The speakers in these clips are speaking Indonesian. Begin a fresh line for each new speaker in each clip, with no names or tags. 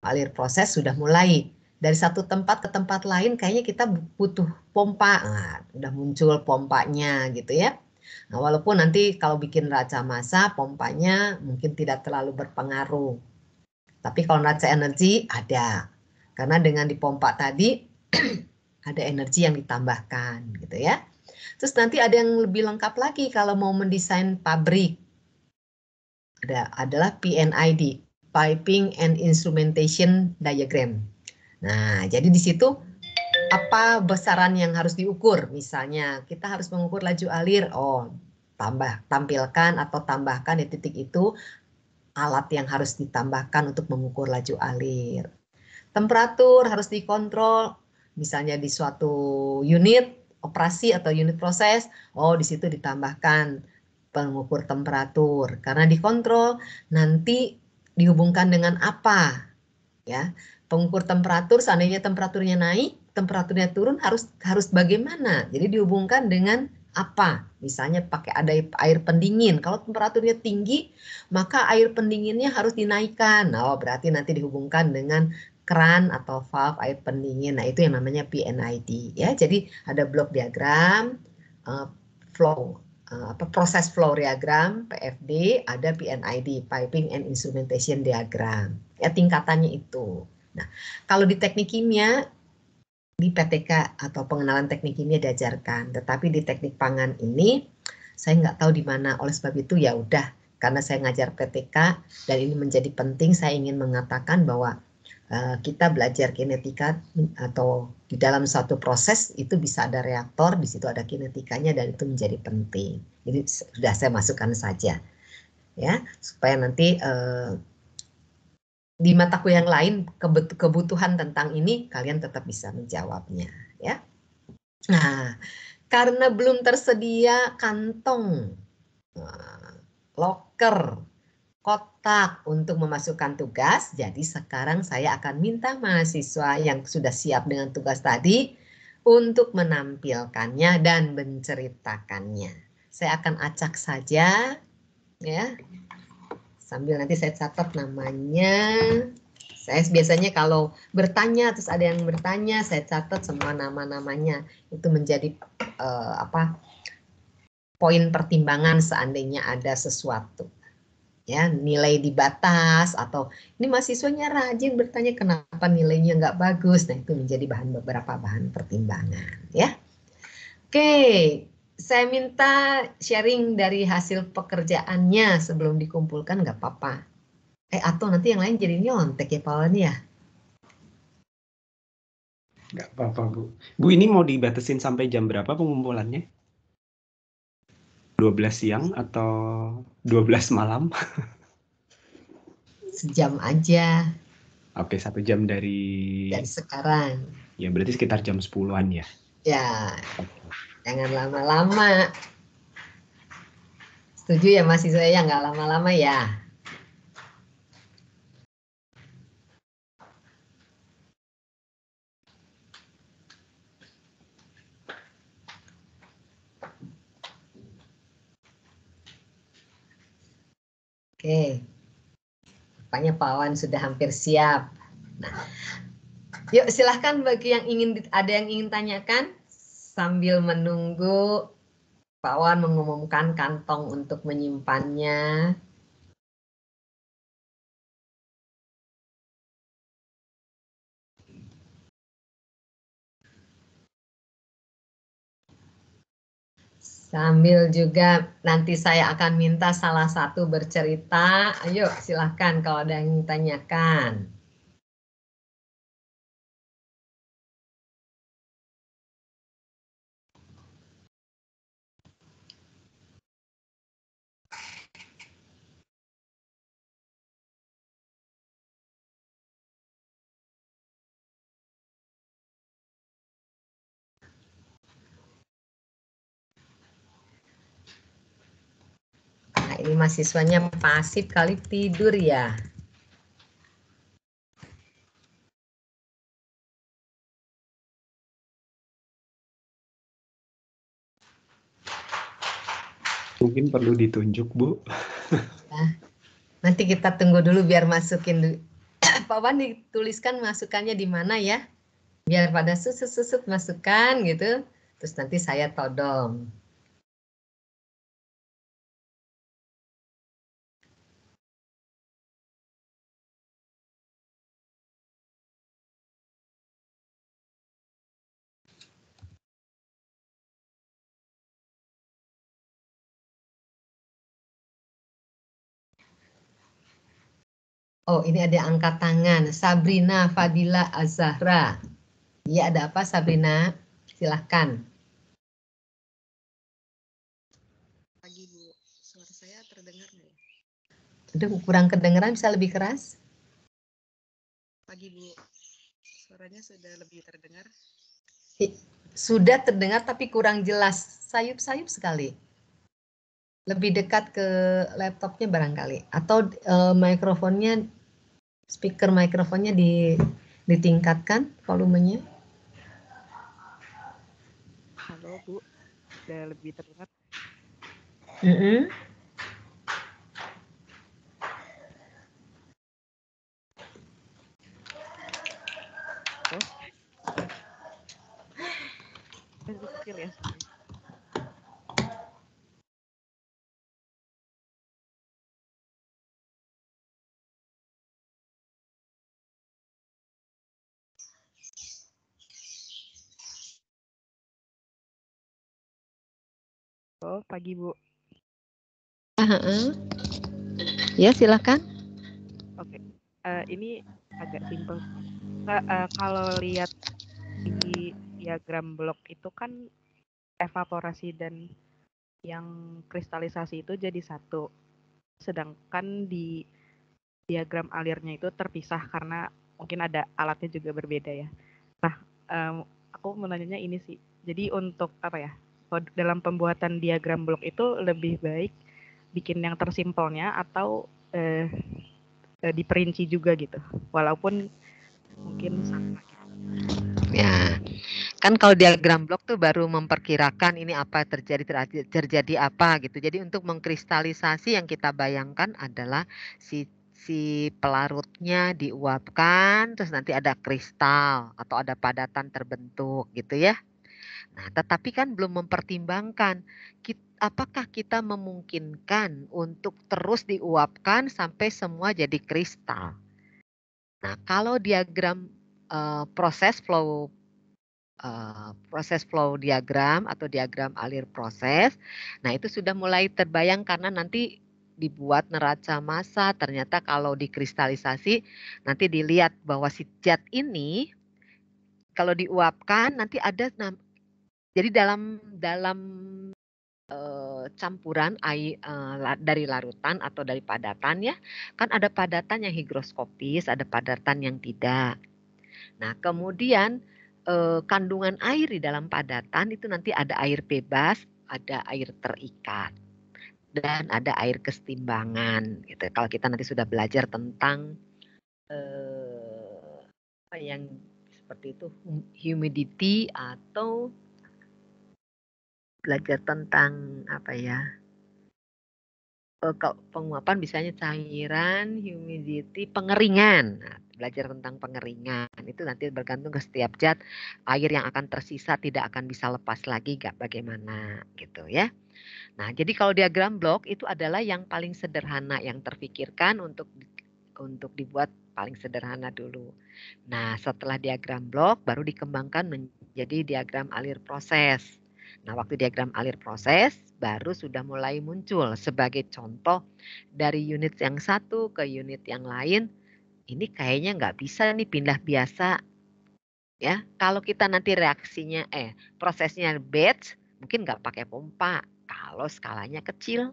alir proses sudah mulai. Dari satu tempat ke tempat lain kayaknya kita butuh pompa. Nah, udah muncul pompanya gitu ya. Nah, walaupun nanti kalau bikin neraca massa pompanya mungkin tidak terlalu berpengaruh. Tapi kalau neraca energi ada. Karena dengan dipompa tadi ada energi yang ditambahkan gitu ya. Terus nanti ada yang lebih lengkap lagi kalau mau mendesain pabrik. Adalah PNID, Piping and Instrumentation Diagram. Nah, jadi di situ apa besaran yang harus diukur? Misalnya kita harus mengukur laju alir. Oh, tampilkan atau tambahkan di titik itu alat yang harus ditambahkan untuk mengukur laju alir. Temperatur harus dikontrol. Misalnya di suatu unit operasi atau unit proses, oh di situ ditambahkan pengukur temperatur karena dikontrol nanti dihubungkan dengan apa ya. Pengukur temperatur seandainya temperaturnya naik, temperaturnya turun harus bagaimana? Jadi dihubungkan dengan apa? Misalnya pakai ada air pendingin. Kalau temperaturnya tinggi, maka air pendinginnya harus dinaikkan. Oh, berarti nanti dihubungkan dengan keran atau valve air pendingin. Nah, itu yang namanya PNID ya. Jadi ada blok diagram flow proses flow diagram PFD, ada PNID Piping and Instrumentation Diagram. Ya tingkatannya itu. Nah, kalau di teknik kimia di PTK atau pengenalan teknik kimia diajarkan, tetapi di teknik pangan ini saya nggak tahu di mana. Oleh sebab itu ya udah, karena saya ngajar PTK dan ini menjadi penting, saya ingin mengatakan bahwa kita belajar kinetika atau di dalam suatu proses itu bisa ada reaktor, di situ ada kinetikanya dan itu menjadi penting. Jadi sudah saya masukkan saja ya supaya nanti di mata kuliah yang lain kebutuhan tentang ini kalian tetap bisa menjawabnya ya. Nah, karena belum tersedia kantong, loker, kotak untuk memasukkan tugas, jadi sekarang saya akan minta mahasiswa yang sudah siap dengan tugas tadi untuk menampilkannya dan menceritakannya. Saya akan acak saja ya. Sambil nanti saya catat namanya. Saya biasanya kalau bertanya terus ada yang bertanya, saya catat semua nama-namanya. Itu menjadi poin pertimbangan seandainya ada sesuatu. Ya, nilai di batas atau ini mahasiswanya rajin bertanya kenapa nilainya nggak bagus. Nah, itu menjadi beberapa bahan pertimbangan ya. Oke, saya minta sharing dari hasil pekerjaannya sebelum dikumpulkan nggak apa-apa. Atau nanti yang lain jadi nyontek ya Pawan ya.
Nggak apa-apa, Bu. Bu, ini mau dibatasin sampai jam berapa pengumpulannya? 12 siang atau 12 malam?
Sejam aja.
Oke, 1 jam dari
sekarang.
Ya, berarti sekitar jam 10-an ya?
Ya, jangan lama-lama. Setuju ya mahasiswa ya, nggak lama-lama ya. Oke, rupanya Pak Wan sudah hampir siap. Nah, yuk silahkan bagi yang ada yang ingin tanyakan sambil menunggu Pak Wan mengumumkan kantong untuk menyimpannya. Sambil juga nanti saya akan minta salah satu bercerita. Ayo silahkan kalau ada yang tanyakan. Nah, ini mahasiswanya pasif kali tidur ya.
Mungkin perlu ditunjuk, Bu.
Nah, nanti kita tunggu dulu biar masukin Pak Wan dituliskan masukannya di mana ya? Biar pada susut masukkan gitu. Terus nanti saya todong. Oh, ini ada angkat tangan. Sabrina Fadila Azahra. Iya, ada apa Sabrina? Silahkan.
Pagi Bu, suara saya terdengar nggak ya?
Aduh, kurang kedengeran, bisa lebih keras?
Pagi Bu, suaranya sudah lebih terdengar?
Sudah terdengar tapi kurang jelas, sayup-sayup sekali. Lebih dekat ke laptopnya barangkali, atau mikrofonnya, speaker mikrofonnya ditingkatkan volumenya.
Halo Bu, sudah lebih terdengar? Oh, lebih kecil ya suaranya. Oh, pagi Bu.
Ya, silakan.
Oke, ini agak simpel. Kalau lihat di diagram blok itu kan evaporasi dan yang kristalisasi itu jadi satu. Sedangkan di diagram alirnya itu terpisah karena mungkin ada alatnya juga berbeda ya. Nah, aku mau nanyanya ini sih. Jadi untuk apa ya? Dalam pembuatan diagram blok itu lebih baik bikin yang tersimpelnya atau diperinci juga gitu, walaupun mungkin sama gitu.
Ya, kan kalau diagram blok tuh baru memperkirakan ini apa terjadi apa gitu. Jadi untuk mengkristalisasi yang kita bayangkan adalah si pelarutnya diuapkan, terus nanti ada kristal atau ada padatan terbentuk gitu ya. Nah, tetapi kan belum mempertimbangkan apakah kita memungkinkan untuk terus diuapkan sampai semua jadi kristal. Nah, kalau diagram proses flow diagram atau diagram alir proses, nah itu sudah mulai terbayang karena nanti dibuat neraca massa, ternyata kalau dikristalisasi nanti dilihat bahwa si zat ini kalau diuapkan nanti ada, jadi dalam campuran air dari larutan atau dari padatan ya, kan ada padatan yang higroskopis, ada padatan yang tidak. Nah, kemudian kandungan air di dalam padatan itu nanti ada air bebas, ada air terikat, dan ada air kesetimbangan. Gitu. Kalau kita nanti sudah belajar tentang apa yang seperti itu, humidity atau belajar tentang apa ya? Penguapan misalnya cairan, humidity, pengeringan. Nah, belajar tentang pengeringan itu nanti bergantung ke setiap zat, air yang akan tersisa tidak akan bisa lepas lagi, gak bagaimana gitu ya. Nah, jadi kalau diagram blok itu adalah yang paling sederhana yang terfikirkan untuk dibuat paling sederhana dulu. Nah, setelah diagram blok baru dikembangkan menjadi diagram alir proses. Nah, waktu diagram alir proses baru sudah mulai muncul sebagai contoh dari unit yang satu ke unit yang lain. Ini kayaknya nggak bisa nih pindah biasa. Ya, kalau kita nanti reaksinya prosesnya batch, mungkin nggak pakai pompa kalau skalanya kecil.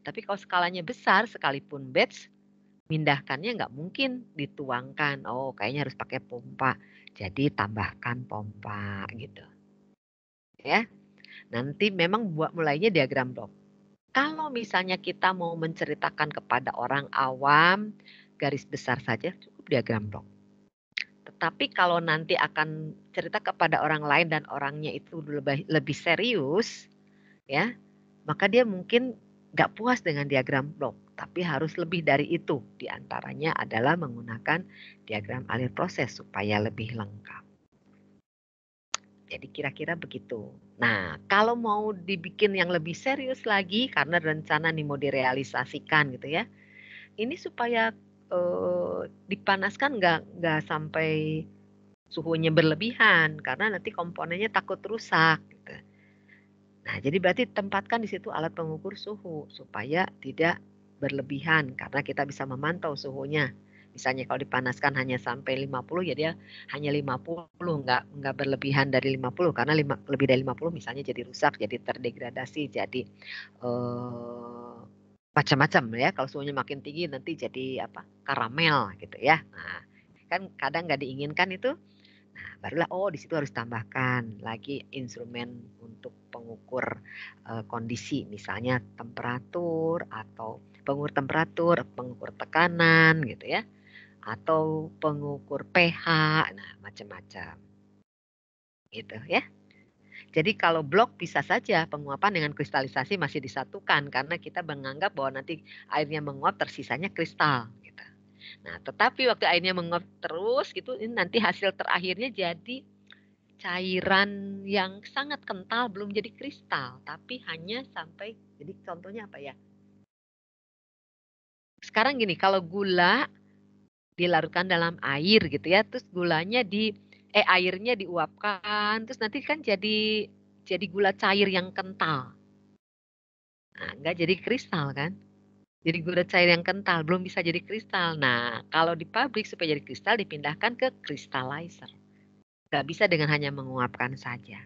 Tapi kalau skalanya besar sekalipun batch, mindahkannya nggak mungkin dituangkan. Oh, kayaknya harus pakai pompa. Jadi tambahkan pompa gitu. Ya. Nanti memang buat mulainya diagram blok. Kalau misalnya kita mau menceritakan kepada orang awam, garis besar saja cukup diagram blok. Tetapi kalau nanti akan cerita kepada orang lain dan orangnya itu lebih serius, ya, maka dia mungkin nggak puas dengan diagram blok, tapi harus lebih dari itu. Di antaranya adalah menggunakan diagram alir proses supaya lebih lengkap. Jadi kira-kira begitu. Nah, kalau mau dibikin yang lebih serius lagi, karena rencana nih mau direalisasikan gitu ya, ini supaya dipanaskan nggak sampai suhunya berlebihan, karena nanti komponennya takut rusak. Gitu. Nah, jadi berarti tempatkan di situ alat pengukur suhu supaya tidak berlebihan karena kita bisa memantau suhunya. Misalnya kalau dipanaskan hanya sampai 50 ya dia hanya 50, nggak berlebihan dari 50 karena lebih dari 50 misalnya jadi rusak, jadi terdegradasi, jadi macam-macam ya. Kalau suhunya makin tinggi nanti jadi karamel gitu ya. Nah, kan kadang nggak diinginkan itu. Nah, barulah di situ harus tambahkan lagi instrumen untuk pengukur kondisi, misalnya temperatur atau pengukur temperatur, pengukur tekanan gitu ya, atau pengukur pH, nah macam-macam. Gitu ya. Jadi kalau blok bisa saja penguapan dengan kristalisasi masih disatukan karena kita menganggap bahwa nanti airnya menguap tersisanya kristal gitu. Nah, tetapi waktu airnya menguap terus gitu, ini nanti hasil terakhirnya jadi cairan yang sangat kental, belum jadi kristal, tapi hanya sampai, jadi contohnya apa ya? Sekarang gini, kalau gula dilarutkan dalam air gitu ya, terus gulanya airnya diuapkan, terus nanti kan jadi gula cair yang kental. Nah, nggak jadi kristal kan? Jadi gula cair yang kental, belum bisa jadi kristal. Nah, kalau di pabrik supaya jadi kristal dipindahkan ke crystallizer. Nggak bisa dengan hanya menguapkan saja.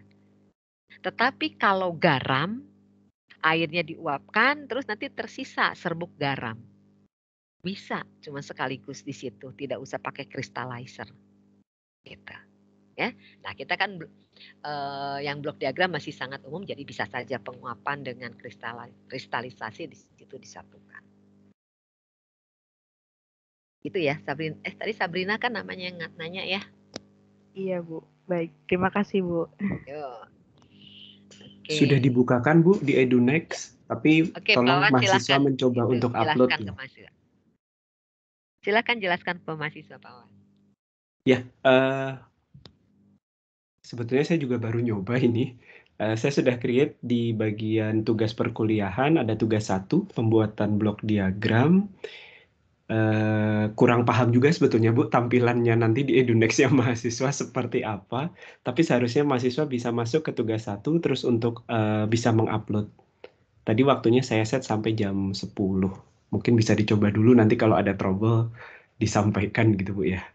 Tetapi kalau garam, airnya diuapkan, terus nanti tersisa serbuk garam. Bisa, cuma sekaligus di situ, tidak usah pakai crystallizer. Gitu. Ya. Nah, kita kan yang blok diagram masih sangat umum, jadi bisa saja penguapan dengan kristalisasi di situ disatukan. Itu ya, Sabrina. Tadi Sabrina kan namanya yang nanya ya.
Iya, Bu. Baik, terima kasih, Bu.
Yo.
Okay. Sudah dibukakan, Bu, di EduNext, tapi tolong
Pawan,
mahasiswa
silakan
mencoba untuk upload.
Silakan jelaskan ke mahasiswa, Pawan.
Ya, sebetulnya saya juga baru nyoba ini. Saya sudah create di bagian tugas perkuliahan, ada tugas 1, pembuatan blok diagram. Kurang paham juga sebetulnya, Bu, tampilannya nanti di EduNext yang mahasiswa seperti apa. Tapi seharusnya mahasiswa bisa masuk ke tugas 1, terus untuk bisa mengupload. Tadi waktunya saya set sampai jam 10. Mungkin bisa dicoba dulu, nanti kalau ada trouble disampaikan gitu, Bu ya.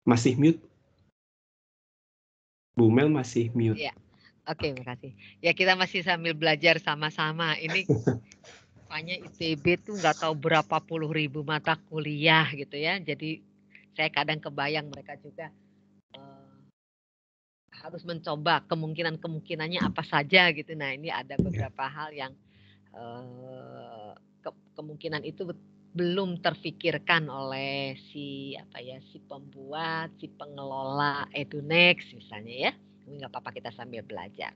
Masih mute? Bu Mel masih mute.
Ya. Oke, makasih. Ya, kita masih sambil belajar sama-sama. Ini rupanya ITB tuh nggak tahu berapa puluh ribu mata kuliah gitu ya. Jadi saya kadang kebayang mereka juga harus mencoba kemungkinannya apa saja gitu. Nah, ini ada beberapa hal yang kemungkinan itu belum terfikirkan oleh si pembuat, si pengelola EduNext misalnya ya. Nggak apa-apa, kita sambil belajar.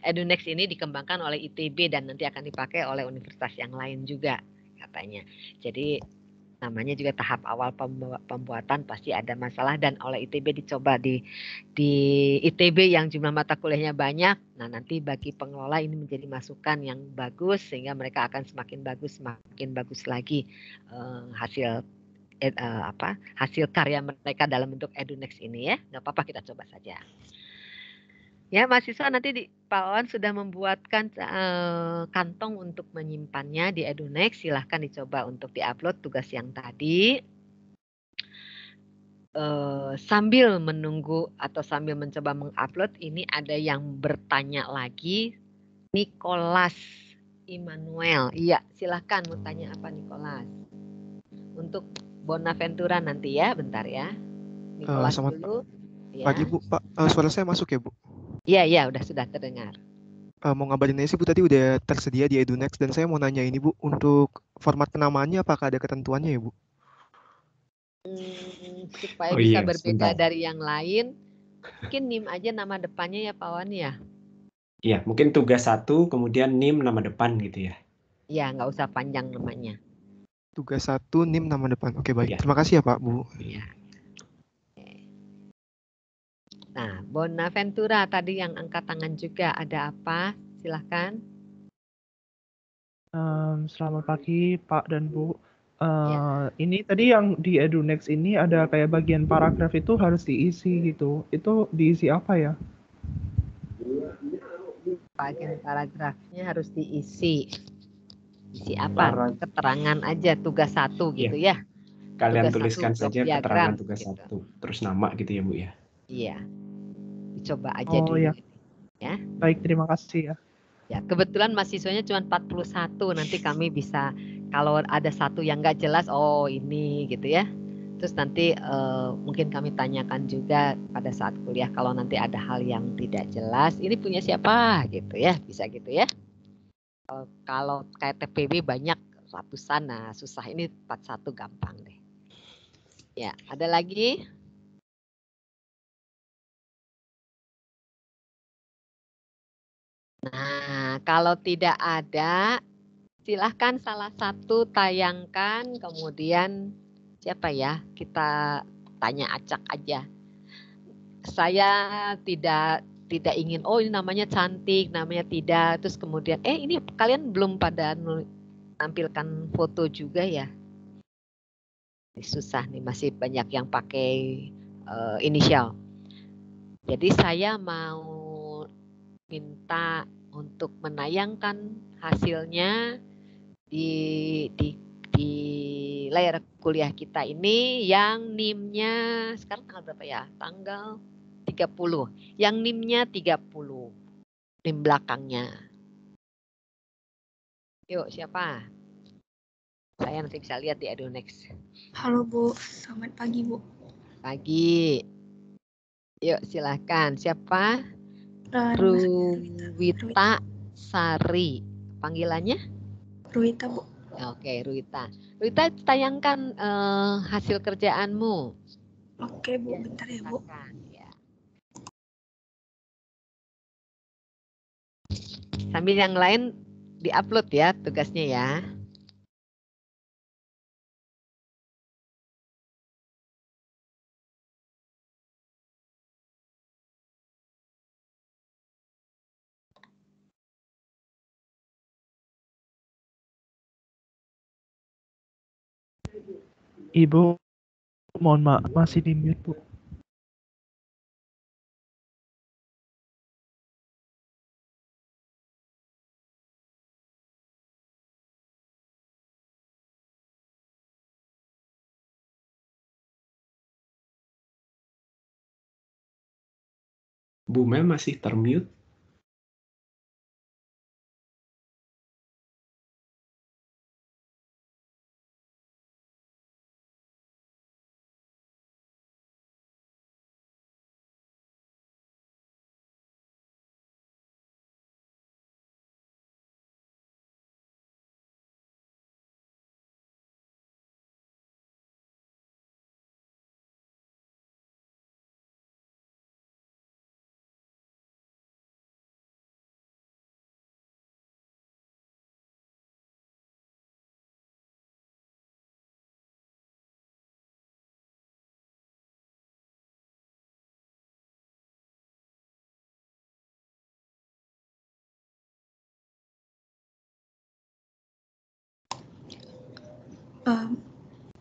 EduNext ini dikembangkan oleh ITB dan nanti akan dipakai oleh universitas yang lain juga katanya. Jadi namanya juga tahap awal pembuatan pasti ada masalah, dan oleh ITB dicoba di ITB yang jumlah mata kuliahnya banyak. Nah, nanti bagi pengelola ini menjadi masukan yang bagus sehingga mereka akan semakin bagus lagi hasil karya mereka dalam bentuk EduNext ini ya. Nggak apa-apa, kita coba saja. Ya, mahasiswa nanti Pak Wawan sudah membuatkan kantong untuk menyimpannya di EduNext. Silahkan dicoba untuk diupload tugas yang tadi. Sambil menunggu atau sambil mencoba mengupload, ini ada yang bertanya lagi. Nicholas Immanuel. Iya, silahkan mau tanya apa Nicholas? Untuk Bonaventura nanti ya, bentar ya. Nicholas dulu.
Pagi, Bu. Pak, suara saya masuk ya, Bu?
Iya, sudah terdengar.
Mau ngabarin aja sih, Bu, tadi udah tersedia di EduNext, dan saya mau nanya ini, Bu, untuk format penamaannya apakah ada ketentuannya ya, Bu?
Supaya bisa berbeda dari yang lain, mungkin NIM aja nama depannya ya, Pak Wan ya.
Ya, mungkin tugas 1, kemudian NIM nama depan gitu ya.
Ya, nggak usah panjang namanya.
Tugas 1, NIM nama depan. Oke, baik.
Ya.
Terima kasih ya, Pak, Bu.
Ya. Nah, Bonaventura tadi yang angkat tangan juga, ada apa? Silahkan.
Selamat pagi Pak dan Bu.
Ya.
Ini tadi yang di EduNext ini ada kayak bagian paragraf itu harus diisi gitu. Itu diisi apa ya?
Bagian paragrafnya harus diisi. Isi apa? Keterangan aja tugas 1 gitu ya.
Kalian
Tugas
tuliskan
1,
saja
diagram,
keterangan tugas
gitu.
1, terus nama gitu ya Bu ya.
Iya. Dicoba aja
Oh
dulu.
ya.
Ya.
Baik, terima kasih ya.
Ya, kebetulan mahasiswanya cuma 41. Nanti kami bisa kalau ada satu yang nggak jelas, oh ini gitu ya. Terus nanti mungkin kami tanyakan juga pada saat kuliah kalau nanti ada hal yang tidak jelas, ini punya siapa gitu ya, bisa gitu ya. Kalau kayak TPB banyak ratusan, nah susah, ini 41 gampang deh. Ya, ada lagi? Nah, kalau tidak ada, silahkan salah satu tayangkan, kemudian siapa ya, kita tanya acak aja. Saya tidak ingin, oh ini namanya cantik, namanya tidak, terus kemudian, ini kalian belum pada tampilkan foto juga ya. Susah nih, masih banyak yang pakai inisial. Jadi saya mau minta untuk menayangkan hasilnya di layar kuliah kita ini yang NIM-nya sekarang tanggal berapa ya? Tanggal 30. Yang NIM-nya 30. NIM belakangnya. Yuk, siapa? Saya nanti bisa lihat di EduNext.
Halo Bu, selamat pagi Bu.
Pagi. Yuk, silahkan. Siapa? Ruwita Sari. Panggilannya?
Ruwita Bu.
Oke, Ruwita. Ruwita, tayangkan hasil kerjaanmu.
Oke Bu, bentar ya Bu.
Ya. Sambil yang lain diupload ya tugasnya ya.
Ibu, mohon maaf masih di mute Bu.
Bu Mem masih termute.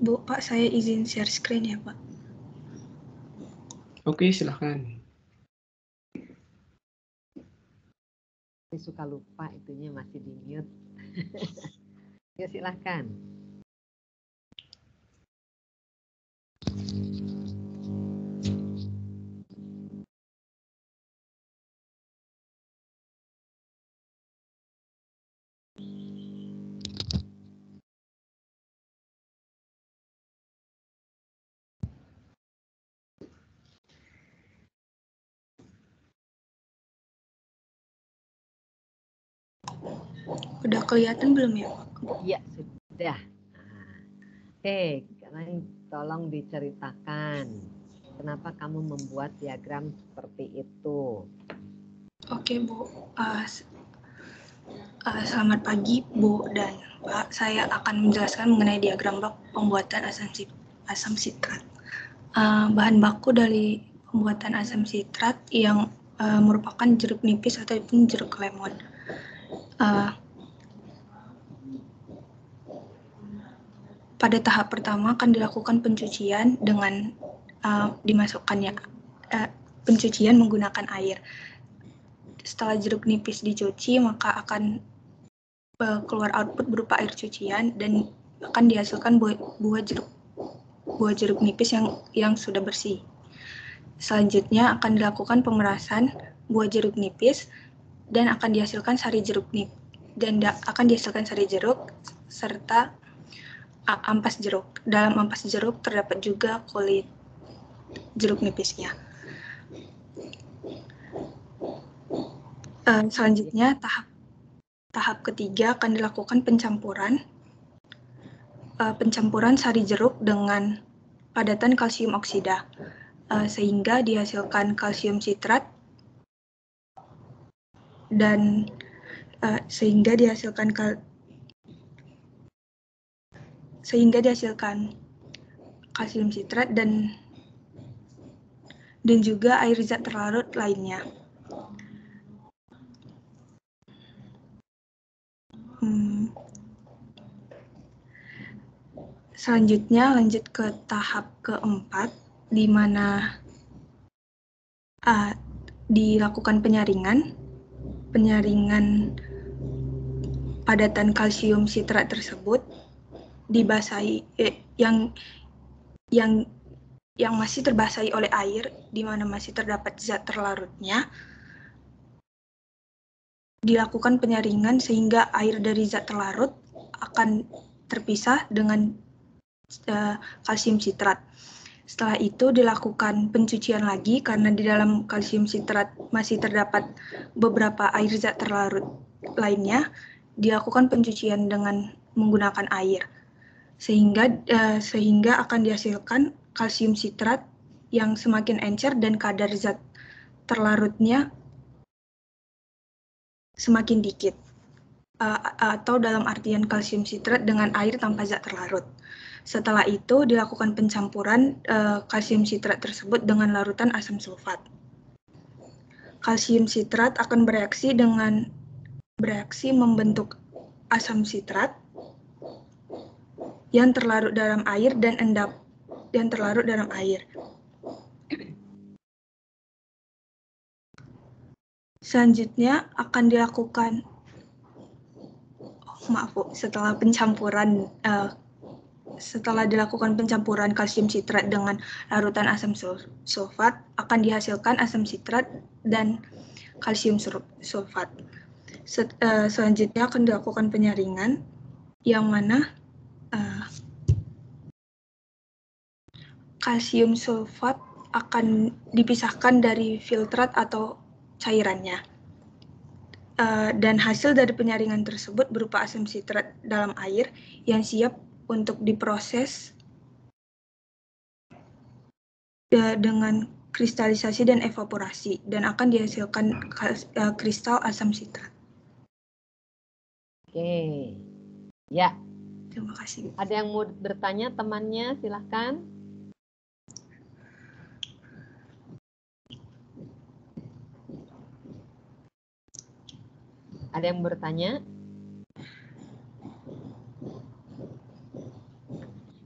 Bu, Pak, saya izin share screen ya Pak.
Oke, silahkan.
Saya suka lupa itunya masih di mute. Ya, silahkan.
Udah kelihatan belum ya Pak?
Iya, sudah. Nah, sekarang tolong diceritakan kenapa kamu membuat diagram seperti itu.
Oke, Bu. Selamat pagi, Bu dan Pak. Saya akan menjelaskan mengenai diagram blok pembuatan asam sitrat. Bahan baku dari pembuatan asam sitrat yang merupakan jeruk nipis ataupun jeruk lemon. Pada tahap pertama akan dilakukan pencucian dengan dimasukkannya pencucian menggunakan air. Setelah jeruk nipis dicuci, maka akan keluar output berupa air cucian dan akan dihasilkan buah jeruk nipis yang sudah bersih. Selanjutnya akan dilakukan pemerasan buah jeruk nipis dan akan dihasilkan sari jeruk serta ampas jeruk. Dalam ampas jeruk terdapat juga kulit jeruk nipisnya. Selanjutnya tahap ketiga akan dilakukan pencampuran sari jeruk dengan padatan kalsium oksida sehingga dihasilkan kalsium sitrat dan sehingga dihasilkan kalsium sitrat dan juga air zat terlarut lainnya. Selanjutnya lanjut ke tahap keempat, di mana dilakukan penyaringan padatan kalsium sitrat tersebut dibasahi yang masih terbasahi oleh air, di mana masih terdapat zat terlarutnya. Dilakukan penyaringan sehingga air dari zat terlarut akan terpisah dengan kalsium sitrat. Setelah itu dilakukan pencucian lagi karena di dalam kalsium sitrat masih terdapat beberapa air zat terlarut lainnya. Dilakukan pencucian dengan menggunakan air sehingga akan dihasilkan kalsium sitrat yang semakin encer dan kadar zat terlarutnya semakin dikit, atau dalam artian kalsium sitrat dengan air tanpa zat terlarut. Setelah itu dilakukan pencampuran kalsium sitrat tersebut dengan larutan asam sulfat. Kalsium sitrat akan bereaksi membentuk asam sitrat yang terlarut dalam air dan endap yang terlarut dalam air. Selanjutnya akan dilakukan setelah dilakukan pencampuran kalsium sitrat dengan larutan asam sulfat, akan dihasilkan asam sitrat dan kalsium sulfat. Selanjutnya akan dilakukan penyaringan, yang mana kalsium sulfat akan dipisahkan dari filtrat atau cairannya. Dan hasil dari penyaringan tersebut berupa asam sitrat dalam air yang siap untuk diproses dengan kristalisasi dan evaporasi, dan akan dihasilkan kristal asam sitrat.
Oke, ya.
Terima kasih.
Ada yang mau bertanya temannya, silahkan. Ada yang bertanya?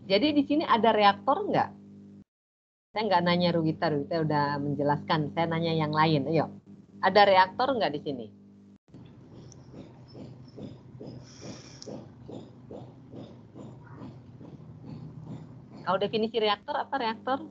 Jadi di sini ada reaktor nggak? Saya nggak nanya Rugita udah menjelaskan. Saya nanya yang lain. Ayo, ada reaktor nggak di sini? Kalau definisi reaktor, apa reaktor?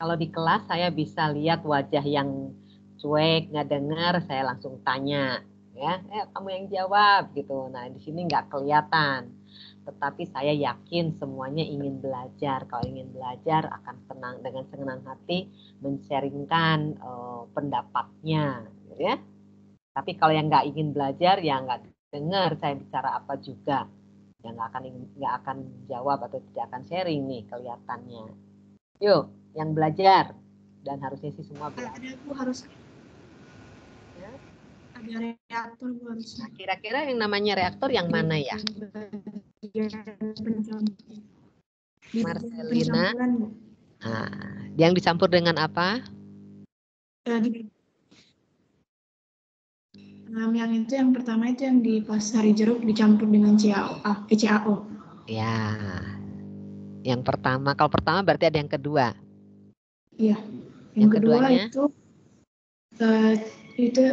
Kalau di kelas saya bisa lihat wajah yang cuek, nggak dengar, saya langsung tanya, ya, kamu yang jawab gitu. Nah di sini nggak kelihatan, tetapi saya yakin semuanya ingin belajar. Kalau ingin belajar akan senang dengan senang hati men-sharingkan pendapatnya, gitu ya. Tapi kalau yang nggak ingin belajar ya nggak dengar saya bicara apa juga. yang nggak akan jawab atau tidak akan sharing nih kelihatannya. Yuk, yang belajar dan harusnya sih semua belajar.
Ada Bu harus
Ya.
ada reaktor Bu harus.
Nah, kira-kira yang namanya reaktor yang mana ya? Marcelina.
Pencampuran Bu.
Nah, yang dicampur dengan apa?
Yang itu yang pertama itu yang di pas sari jeruk dicampur dengan CaO.
Ya, yang pertama. Kalau pertama berarti ada yang kedua.
Iya.
Yang
Yang kedua
keduanya?
itu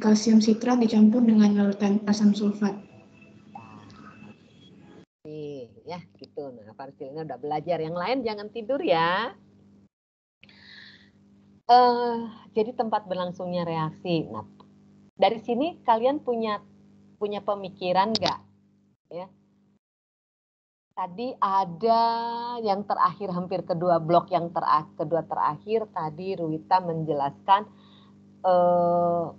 kalsium sitrat dicampur dengan larutan asam sulfat.
Ya, gitu. Nah, Marcelina udah belajar. Yang lain jangan tidur ya. Jadi tempat berlangsungnya reaksi. Nah, dari sini kalian punya pemikiran nggak? Ya. Tadi ada yang terakhir, hampir kedua blok yang kedua terakhir tadi Ruwita menjelaskan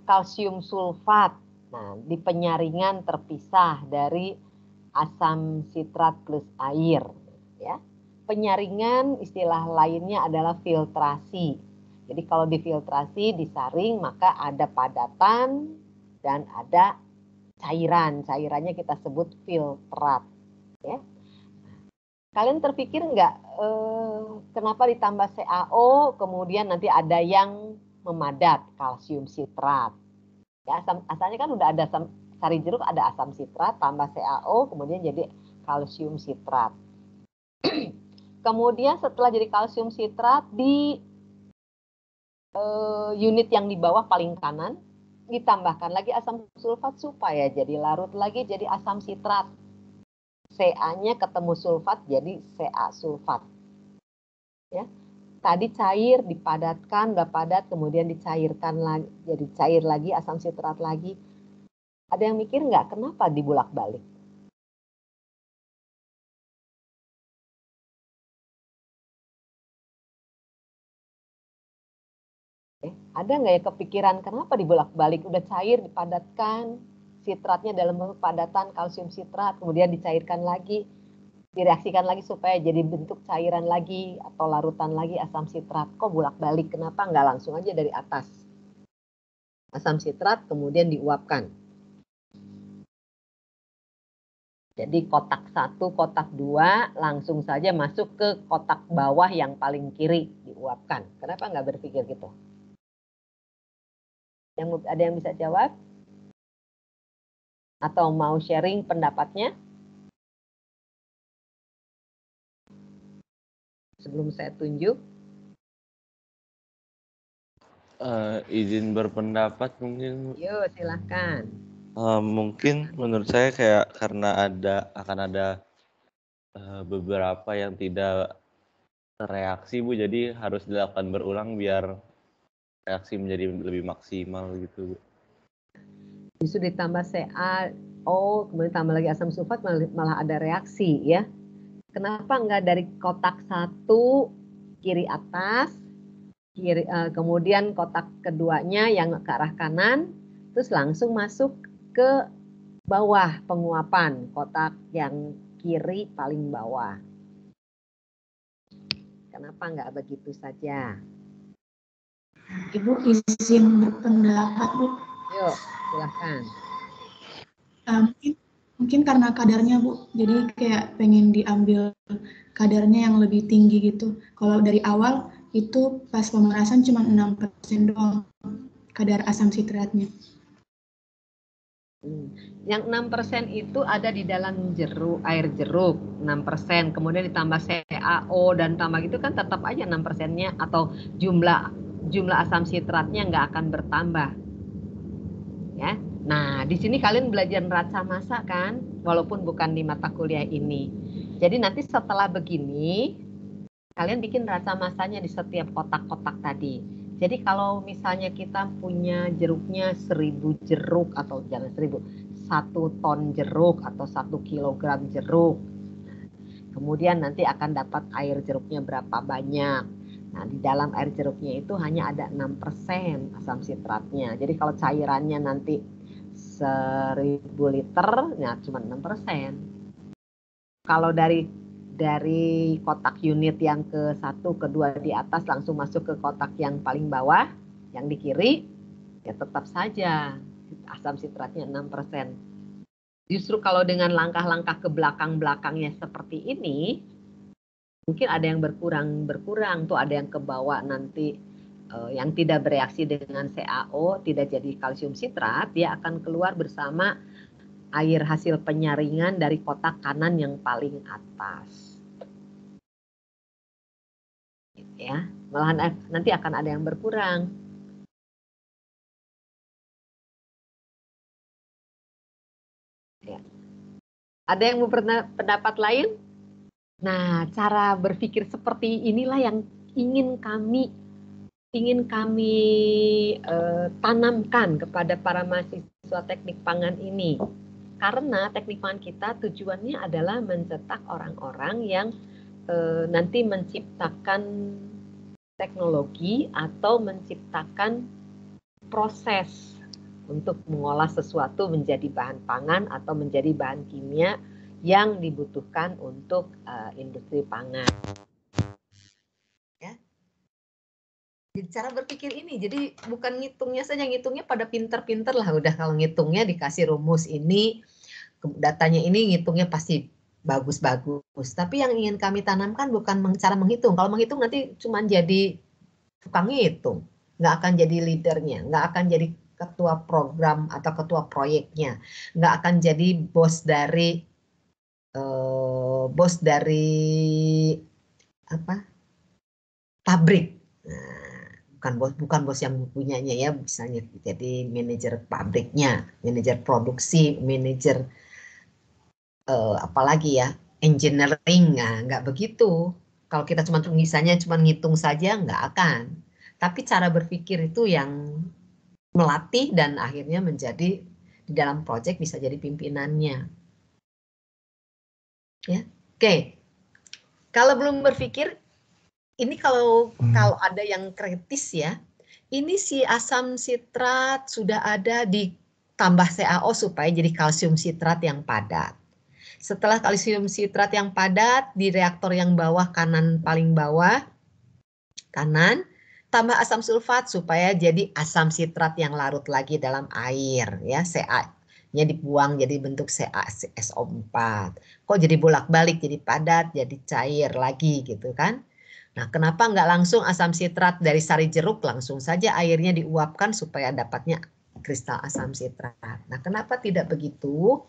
kalsium sulfat. Nah, di penyaringan terpisah dari asam sitrat plus air. Ya. Penyaringan istilah lainnya adalah filtrasi. Jadi kalau difiltrasi, disaring, maka ada padatan dan ada cairan. Cairannya kita sebut filtrat. Ya. Kalian terpikir nggak kenapa ditambah CaO, kemudian nanti ada yang memadat, kalsium sitrat. Ya, asalnya kan udah ada sari jeruk, ada asam sitrat, tambah CaO, kemudian jadi kalsium sitrat. Kemudian setelah jadi kalsium sitrat, di unit yang di bawah paling kanan, ditambahkan lagi asam sulfat supaya jadi larut lagi jadi asam sitrat. Ca-nya ketemu sulfat jadi Ca sulfat. Ya. Tadi cair, dipadatkan, udah padat, kemudian dicairkan lagi, jadi cair lagi, asam sitrat lagi. Ada yang mikir nggak kenapa dibulak-balik? Ada nggak ya kepikiran kenapa dibolak-balik? Udah cair, dipadatkan, sitratnya dalam bentuk padatan kalsium sitrat, kemudian dicairkan lagi, direaksikan lagi supaya jadi bentuk cairan lagi atau larutan lagi asam sitrat. Kok bolak-balik? Kenapa nggak langsung aja dari atas? Asam sitrat kemudian diuapkan. Jadi kotak 1, kotak 2 langsung saja masuk ke kotak bawah yang paling kiri diuapkan. Kenapa nggak berpikir gitu? Ada yang bisa jawab? Atau mau sharing pendapatnya? Sebelum saya tunjuk.
Izin berpendapat mungkin.
Yuk, silahkan.
Mungkin menurut saya kayak karena akan ada beberapa yang tidak tereaksi Bu, jadi harus dilakukan berulang biar reaksi menjadi lebih maksimal gitu Bu.
Justru ditambah CaO, kemudian tambah lagi asam sulfat malah ada reaksi ya. Kenapa nggak dari kotak 1 kiri atas, kemudian kotak keduanya yang ke arah kanan, terus langsung masuk ke bawah penguapan, kotak yang kiri paling bawah. Kenapa nggak begitu saja?
Ibu izin berpendapat Bu.
Yuk, silahkan.
Mungkin karena kadarnya Bu, jadi kayak pengen diambil kadarnya yang lebih tinggi gitu. Kalau dari awal itu pas pemerasan cuma 6% doang kadar asam sitratnya.
Yang 6% itu ada di dalam air jeruk, 6%. Kemudian ditambah CaO dan tambah itu kan tetap aja 6%-nya atau jumlah asam sitratnya nggak akan bertambah. Ya. Nah, di sini kalian belajar neraca massa kan, walaupun bukan di mata kuliah ini. Jadi nanti setelah begini, kalian bikin neraca massanya di setiap kotak-kotak tadi. Jadi kalau misalnya kita punya jeruknya 1000 jeruk atau jangan 1000, 1 ton jeruk atau 1 kilogram jeruk. Kemudian nanti akan dapat air jeruknya berapa banyak. Nah, di dalam air jeruknya itu hanya ada 6% asam sitratnya. Jadi kalau cairannya nanti 1000 liter, ya cuma 6%. Kalau dari kotak unit yang ke 1, ke 2 di atas langsung masuk ke kotak yang paling bawah, yang di kiri, ya tetap saja asam sitratnya 6%. Justru kalau dengan langkah-langkah ke belakang-belakangnya seperti ini, mungkin ada yang berkurang tuh, ada yang ke bawah nanti yang tidak bereaksi dengan CaO, tidak jadi kalsium sitrat, dia akan keluar bersama air hasil penyaringan dari kotak kanan yang paling atas. Ya, malahan nanti akan ada yang berkurang. Ya. Ada yang mau pendapat lain? Nah, cara berpikir seperti inilah yang ingin kami tanamkan kepada para mahasiswa teknik pangan ini. Karena teknik pangan kita tujuannya adalah mencetak orang-orang yang nanti menciptakan teknologi atau menciptakan proses untuk mengolah sesuatu menjadi bahan pangan atau menjadi bahan kimia yang dibutuhkan untuk industri pangan. Ya. Cara berpikir ini, jadi bukan ngitungnya saja, ngitungnya pada pinter-pinter lah, udah kalau ngitungnya dikasih rumus ini, datanya ini ngitungnya pasti bagus-bagus. Tapi yang ingin kami tanamkan bukan cara menghitung. Kalau menghitung nanti cuma jadi tukang ngitung, nggak akan jadi leadernya, nggak akan jadi ketua program atau ketua proyeknya, nggak akan jadi bos dari pabrik. Nah, bukan bos yang punyanya ya, misalnya jadi manajer pabriknya, manajer produksi, manajer apalagi ya, engineering. Nah, nggak begitu. Kalau kita misalnya cuma ngitung saja, nggak akan. Tapi cara berpikir itu yang melatih dan akhirnya menjadi di dalam proyek bisa jadi pimpinannya. Ya, oke. Kalau belum berpikir, ini kalau ada yang kritis ya, ini si asam sitrat sudah ada ditambah CaO supaya jadi kalsium sitrat yang padat. Setelah kalsium sitrat yang padat di reaktor yang bawah kanan, paling bawah kanan, tambah asam sulfat supaya jadi asam sitrat yang larut lagi dalam air ya, Ca-nya dibuang jadi bentuk CaSO4. Kok jadi bolak-balik, jadi padat, jadi cair lagi gitu kan? Nah, kenapa nggak langsung asam sitrat dari sari jeruk, langsung saja airnya diuapkan supaya dapatnya kristal asam sitrat. Nah, kenapa tidak begitu?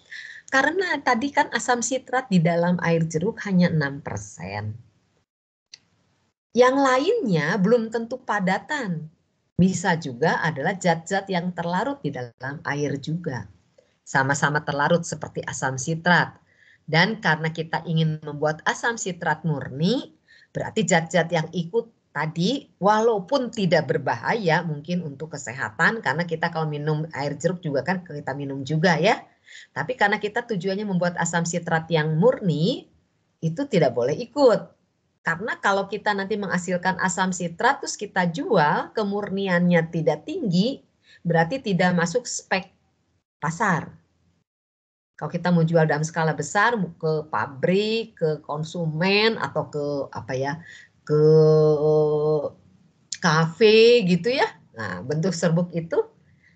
Karena tadi kan asam sitrat di dalam air jeruk hanya 6%. Yang lainnya belum tentu padatan. Bisa juga adalah zat-zat yang terlarut di dalam air juga. Sama-sama terlarut seperti asam sitrat. Dan karena kita ingin membuat asam sitrat murni, berarti zat-zat yang ikut tadi walaupun tidak berbahaya mungkin untuk kesehatan, karena kita kalau minum air jeruk juga kan kita minum juga ya. Tapi karena kita tujuannya membuat asam sitrat yang murni, itu tidak boleh ikut. Karena kalau kita nanti menghasilkan asam sitrat terus kita jual, kemurniannya tidak tinggi, berarti tidak masuk spek pasar. Kalau kita mau jual dalam skala besar ke pabrik, ke konsumen atau ke ke kafe gitu ya. Nah, bentuk serbuk itu,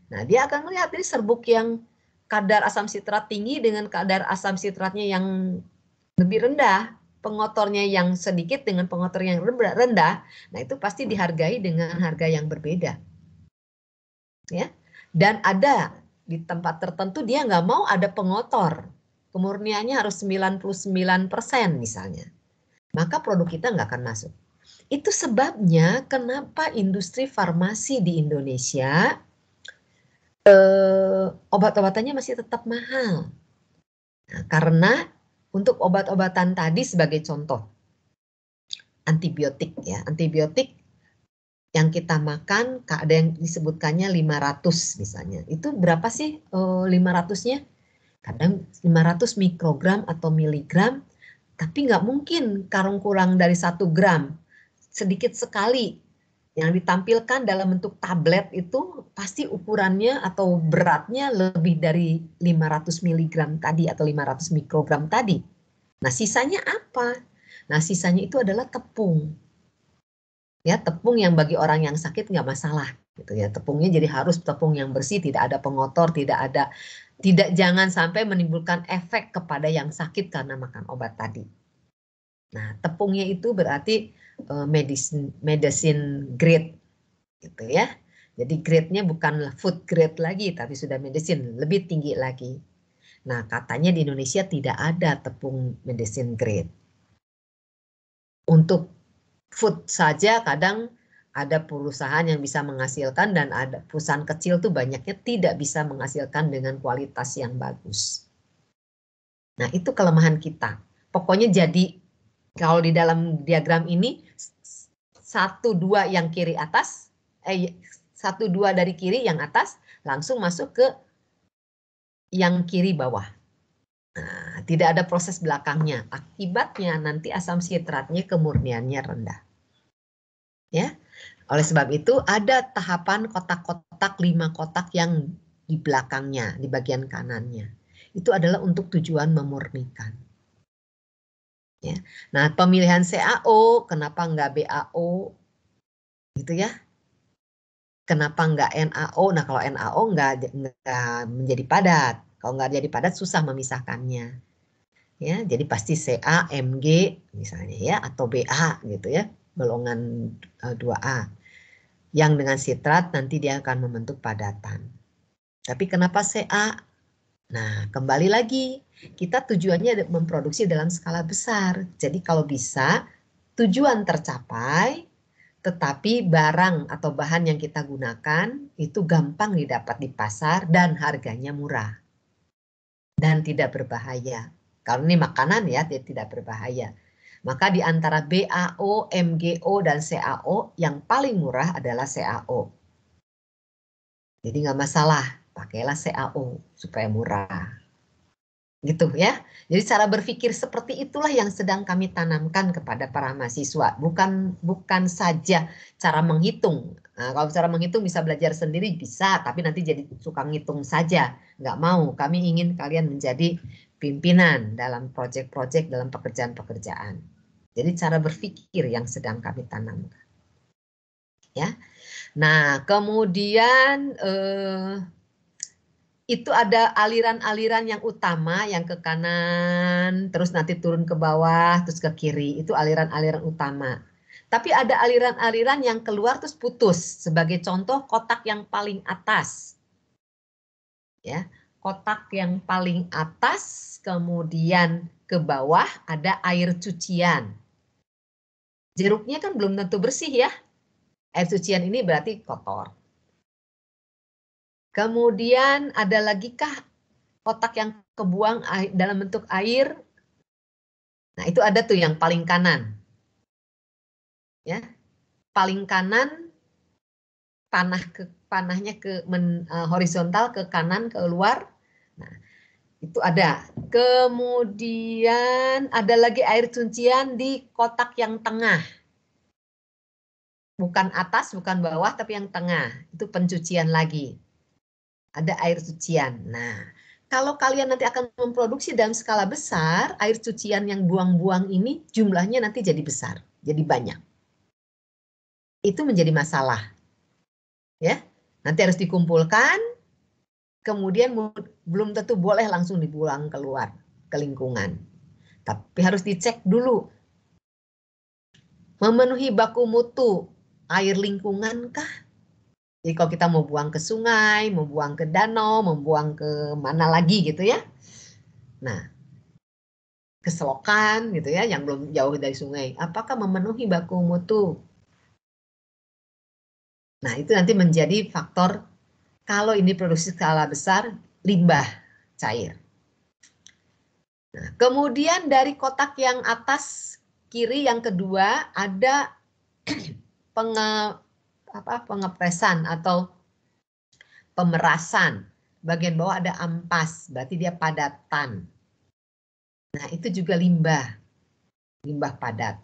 nah dia akan melihat ini serbuk yang kadar asam sitrat tinggi dengan kadar asam sitratnya yang lebih rendah, pengotornya yang sedikit dengan pengotor yang rendah. Nah, itu pasti dihargai dengan harga yang berbeda. Ya. Dan ada di tempat tertentu dia nggak mau ada pengotor. Kemurniannya harus 99% misalnya. Maka produk kita nggak akan masuk. Itu sebabnya kenapa industri farmasi di Indonesia obat-obatannya masih tetap mahal. Nah, karena untuk obat-obatan tadi sebagai contoh, antibiotik ya, antibiotik yang kita makan ada yang disebutkannya 500 misalnya. Itu berapa sih 500-nya? Kadang 500 mikrogram atau miligram, tapi nggak mungkin kurang dari 1 gram. Sedikit sekali. Yang ditampilkan dalam bentuk tablet itu pasti ukurannya atau beratnya lebih dari 500 miligram tadi atau 500 mikrogram tadi. Nah, sisanya apa? Nah, sisanya itu adalah tepung. Ya, tepung yang bagi orang yang sakit nggak masalah gitu ya. Tepungnya jadi harus tepung yang bersih, tidak ada pengotor, jangan sampai menimbulkan efek kepada yang sakit karena makan obat tadi. Nah, tepungnya itu berarti medicine grade gitu ya. Jadi grade-nya bukan food grade lagi, tapi sudah medicine, lebih tinggi lagi. Nah, katanya di Indonesia tidak ada tepung medicine grade. Untuk food saja kadang ada perusahaan yang bisa menghasilkan dan ada perusahaan kecil tuh banyaknya tidak bisa menghasilkan dengan kualitas yang bagus. Nah, itu kelemahan kita. Pokoknya jadi kalau di dalam diagram ini 1, 2 yang kiri atas, 1, 2 dari kiri yang atas langsung masuk ke yang kiri bawah. Nah, tidak ada proses belakangnya. Akibatnya nanti asam sitratnya kemurniannya rendah. Ya. Oleh sebab itu ada tahapan kotak-kotak 5 kotak yang di belakangnya, di bagian kanannya. Itu adalah untuk tujuan memurnikan. Ya. Nah, pemilihan CaO, kenapa enggak BaO? Gitu ya. Kenapa enggak NaO? Nah, kalau NaO enggak menjadi padat. Kalau enggak jadi padat susah memisahkannya. Ya, jadi pasti Ca, Mg misalnya ya, atau Ba gitu ya, golongan 2A. Yang dengan sitrat nanti dia akan membentuk padatan. Tapi kenapa Ca? Nah, kembali lagi, kita tujuannya memproduksi dalam skala besar. Jadi kalau bisa, tujuan tercapai, tetapi barang atau bahan yang kita gunakan itu gampang didapat di pasar dan harganya murah. Dan tidak berbahaya. Kalau ini makanan ya, tidak berbahaya. Maka di antara BaO, MgO, dan CaO, yang paling murah adalah CaO. Jadi nggak masalah, pakailah CaO supaya murah. Gitu ya. Jadi cara berpikir seperti itulah yang sedang kami tanamkan kepada para mahasiswa. Bukan saja cara menghitung. Nah, kalau cara menghitung bisa belajar sendiri, bisa. Tapi nanti jadi suka ngitung saja. Nggak mau. Kami ingin kalian menjadi pimpinan dalam proyek-proyek, dalam pekerjaan-pekerjaan. Jadi cara berpikir yang sedang kami tanamkan. Ya. Nah, kemudian itu ada aliran-aliran yang utama, yang ke kanan, terus nanti turun ke bawah, terus ke kiri. Itu aliran-aliran utama. Tapi ada aliran-aliran yang keluar terus putus. Sebagai contoh, kotak yang paling atas. Ya, kotak yang paling atas, kemudian ke bawah ada air cucian. Jeruknya kan belum tentu bersih ya. Air cucian ini berarti kotor. Kemudian ada lagi kah kotak yang kebuang dalam bentuk air? Nah, itu ada tuh yang paling kanan. Ya. Paling kanan panahnya ke horizontal ke kanan keluar. Nah, itu ada. Kemudian ada lagi air cucian di kotak yang tengah. Bukan atas, bukan bawah, tapi yang tengah. Itu pencucian lagi. Ada air cucian. Nah, kalau kalian nanti akan memproduksi dalam skala besar, air cucian yang buang-buang ini jumlahnya nanti jadi besar, jadi banyak. Itu menjadi masalah. Ya, nanti harus dikumpulkan, kemudian belum tentu boleh langsung dibuang keluar ke lingkungan. Tapi harus dicek dulu. Memenuhi baku mutu air lingkungan kah? Jadi kalau kita mau buang ke sungai, mau buang ke danau, mau buang ke mana lagi gitu ya. Nah, ke selokan gitu ya, yang belum jauh dari sungai. Apakah memenuhi baku mutu? Nah, itu nanti menjadi faktor kalau ini produksi skala besar, limbah cair. Nah, kemudian dari kotak yang atas kiri yang kedua ada pengepresan atau pemerasan. Bagian bawah ada ampas, berarti dia padatan. Nah, itu juga limbah padat.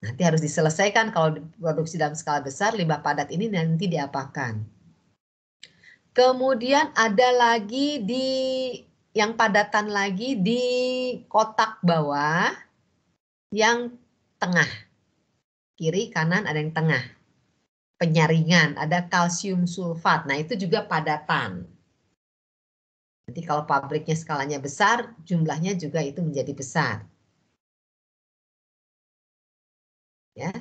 Nanti harus diselesaikan kalau produksi dalam skala besar, limbah padat ini nanti diapakan. Kemudian ada lagi di yang padatan lagi di kotak bawah yang tengah. Kiri, kanan ada yang tengah. Penyaringan, ada kalsium sulfat. Nah, itu juga padatan. Nanti kalau pabriknya skalanya besar, jumlahnya juga itu menjadi besar. Ya,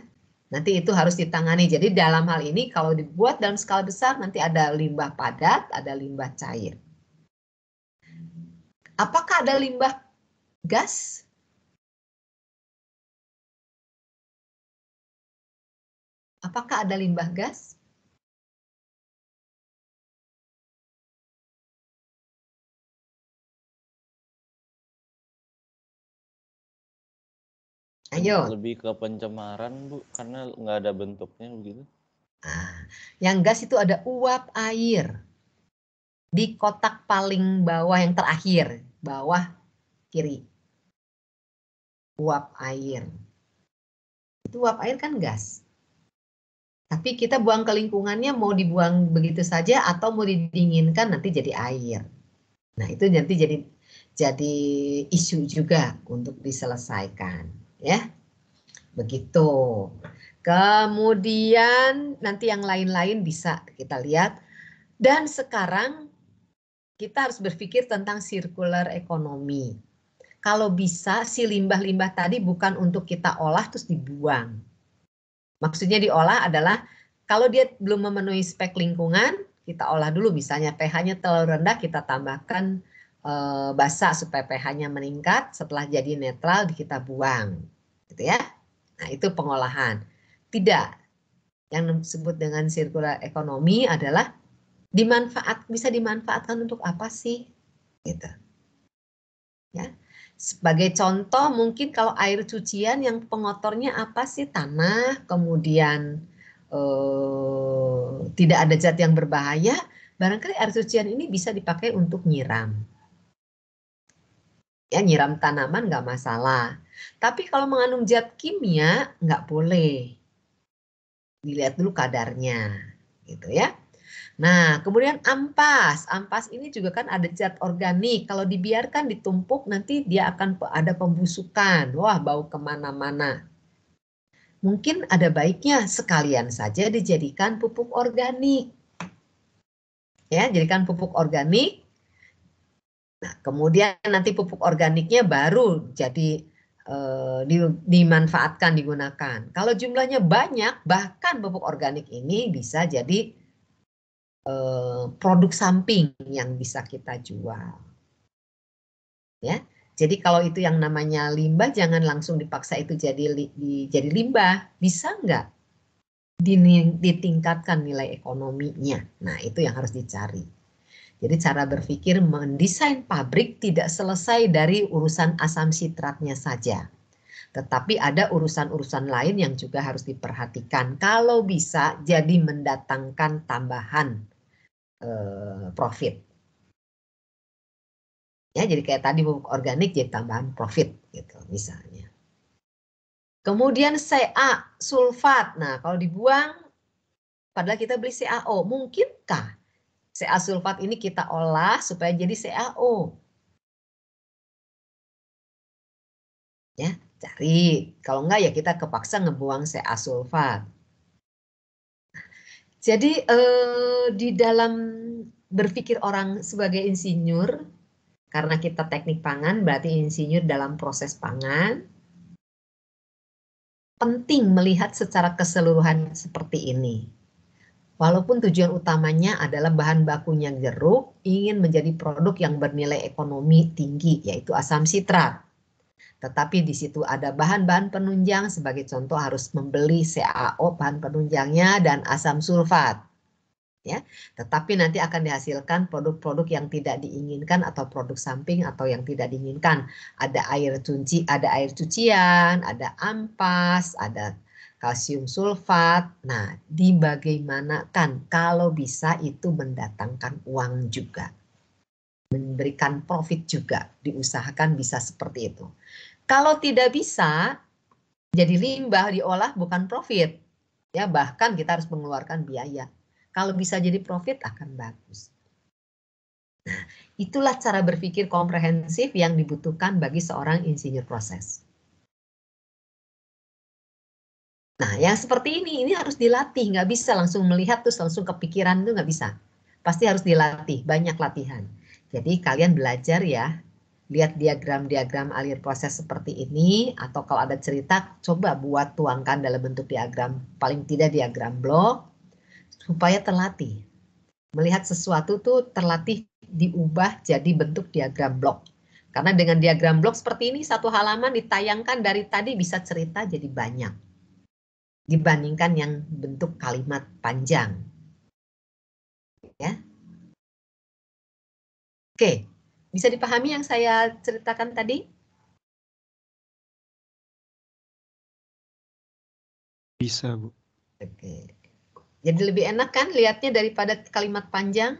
nanti itu harus ditangani. Jadi dalam hal ini kalau dibuat dalam skala besar nanti ada limbah padat, ada limbah cair. Apakah ada limbah gas? Apakah ada limbah gas? Ayo.
Lebih ke pencemaran, Bu, karena nggak ada bentuknya begitu.
Nah, yang gas itu ada uap air. Di kotak paling bawah yang terakhir, bawah kiri. Uap air. Itu uap air kan gas. Tapi kita buang ke lingkungannya mau dibuang begitu saja atau mau didinginkan nanti jadi air. Nah, itu nanti jadi isu juga untuk diselesaikan, ya. Begitu. Kemudian nanti yang lain-lain bisa kita lihat. Dan sekarang kita harus berpikir tentang circular economy. Kalau bisa si limbah-limbah tadi bukan untuk kita olah terus dibuang. Maksudnya diolah adalah kalau dia belum memenuhi spek lingkungan, kita olah dulu misalnya pH-nya terlalu rendah kita tambahkan basa supaya pH-nya meningkat, setelah jadi netral kita buang. Gitu ya. Nah, itu pengolahan. Tidak. Yang disebut dengan circular economy adalah bisa dimanfaatkan untuk apa sih? Gitu. Ya. Sebagai contoh mungkin kalau air cucian yang pengotornya apa sih? Tanah, kemudian tidak ada zat yang berbahaya, barangkali air cucian ini bisa dipakai untuk nyiram. Ya, nyiram tanaman nggak masalah. Tapi kalau mengandung zat kimia nggak boleh. Dilihat dulu kadarnya, gitu ya. Nah, kemudian ampas. Ampas ini juga kan ada zat organik. Kalau dibiarkan ditumpuk nanti dia akan ada pembusukan. Wah, bau kemana-mana. Mungkin ada baiknya sekalian saja dijadikan pupuk organik. Ya, jadikan pupuk organik. Nah, kemudian nanti pupuk organiknya baru jadi dimanfaatkan, digunakan. Kalau jumlahnya banyak, bahkan pupuk organik ini bisa jadi produk samping yang bisa kita jual. Ya. Jadi kalau itu yang namanya limbah jangan langsung dipaksa itu jadi limbah, bisa nggak ditingkatkan nilai ekonominya. Nah, itu yang harus dicari. Jadi cara berpikir mendesain pabrik tidak selesai dari urusan asam sitratnya saja. Tetapi ada urusan-urusan lain yang juga harus diperhatikan. Kalau bisa jadi mendatangkan tambahan profit. Ya, jadi kayak tadi pupuk organik jadi tambahan profit gitu misalnya. Kemudian Ca sulfat. Nah, kalau dibuang padahal kita beli CaO, mungkinkah Ca sulfat ini kita olah supaya jadi CaO? Ya, cari. Kalau enggak ya kita kepaksa ngebuang Ca sulfat. Jadi di dalam berpikir orang sebagai insinyur, karena kita teknik pangan berarti insinyur dalam proses pangan, penting melihat secara keseluruhan seperti ini. Walaupun tujuan utamanya adalah bahan bakunya jeruk, ingin menjadi produk yang bernilai ekonomi tinggi, yaitu asam sitrat. Tetapi di situ ada bahan-bahan penunjang, sebagai contoh harus membeli CaO bahan penunjangnya dan asam sulfat. Ya, tetapi nanti akan dihasilkan produk-produk yang tidak diinginkan atau produk samping atau yang tidak diinginkan. Ada air cucian, ada ampas, ada kalsium sulfat. Nah, dibagaimanakan kalau bisa itu mendatangkan uang juga. Memberikan profit juga, diusahakan bisa seperti itu. Kalau tidak bisa, jadi limbah diolah bukan profit. Ya, bahkan kita harus mengeluarkan biaya. Kalau bisa jadi profit akan bagus. Nah, itulah cara berpikir komprehensif yang dibutuhkan bagi seorang insinyur proses. Nah, yang seperti ini harus dilatih, nggak bisa langsung melihat terus langsung kepikiran, itu nggak bisa. Pasti harus dilatih, banyak latihan. Jadi kalian belajar ya, lihat diagram-diagram alir proses seperti ini, atau kalau ada cerita, coba buat tuangkan dalam bentuk diagram, paling tidak diagram blok, supaya terlatih. Melihat sesuatu tuh terlatih diubah jadi bentuk diagram blok. Karena dengan diagram blok seperti ini, satu halaman ditayangkan dari tadi bisa cerita jadi banyak. Dibandingkan yang bentuk kalimat panjang. Ya. Oke, bisa dipahami yang saya ceritakan tadi?
Bisa, Bu.
Oke. Jadi lebih enak kan lihatnya daripada kalimat panjang?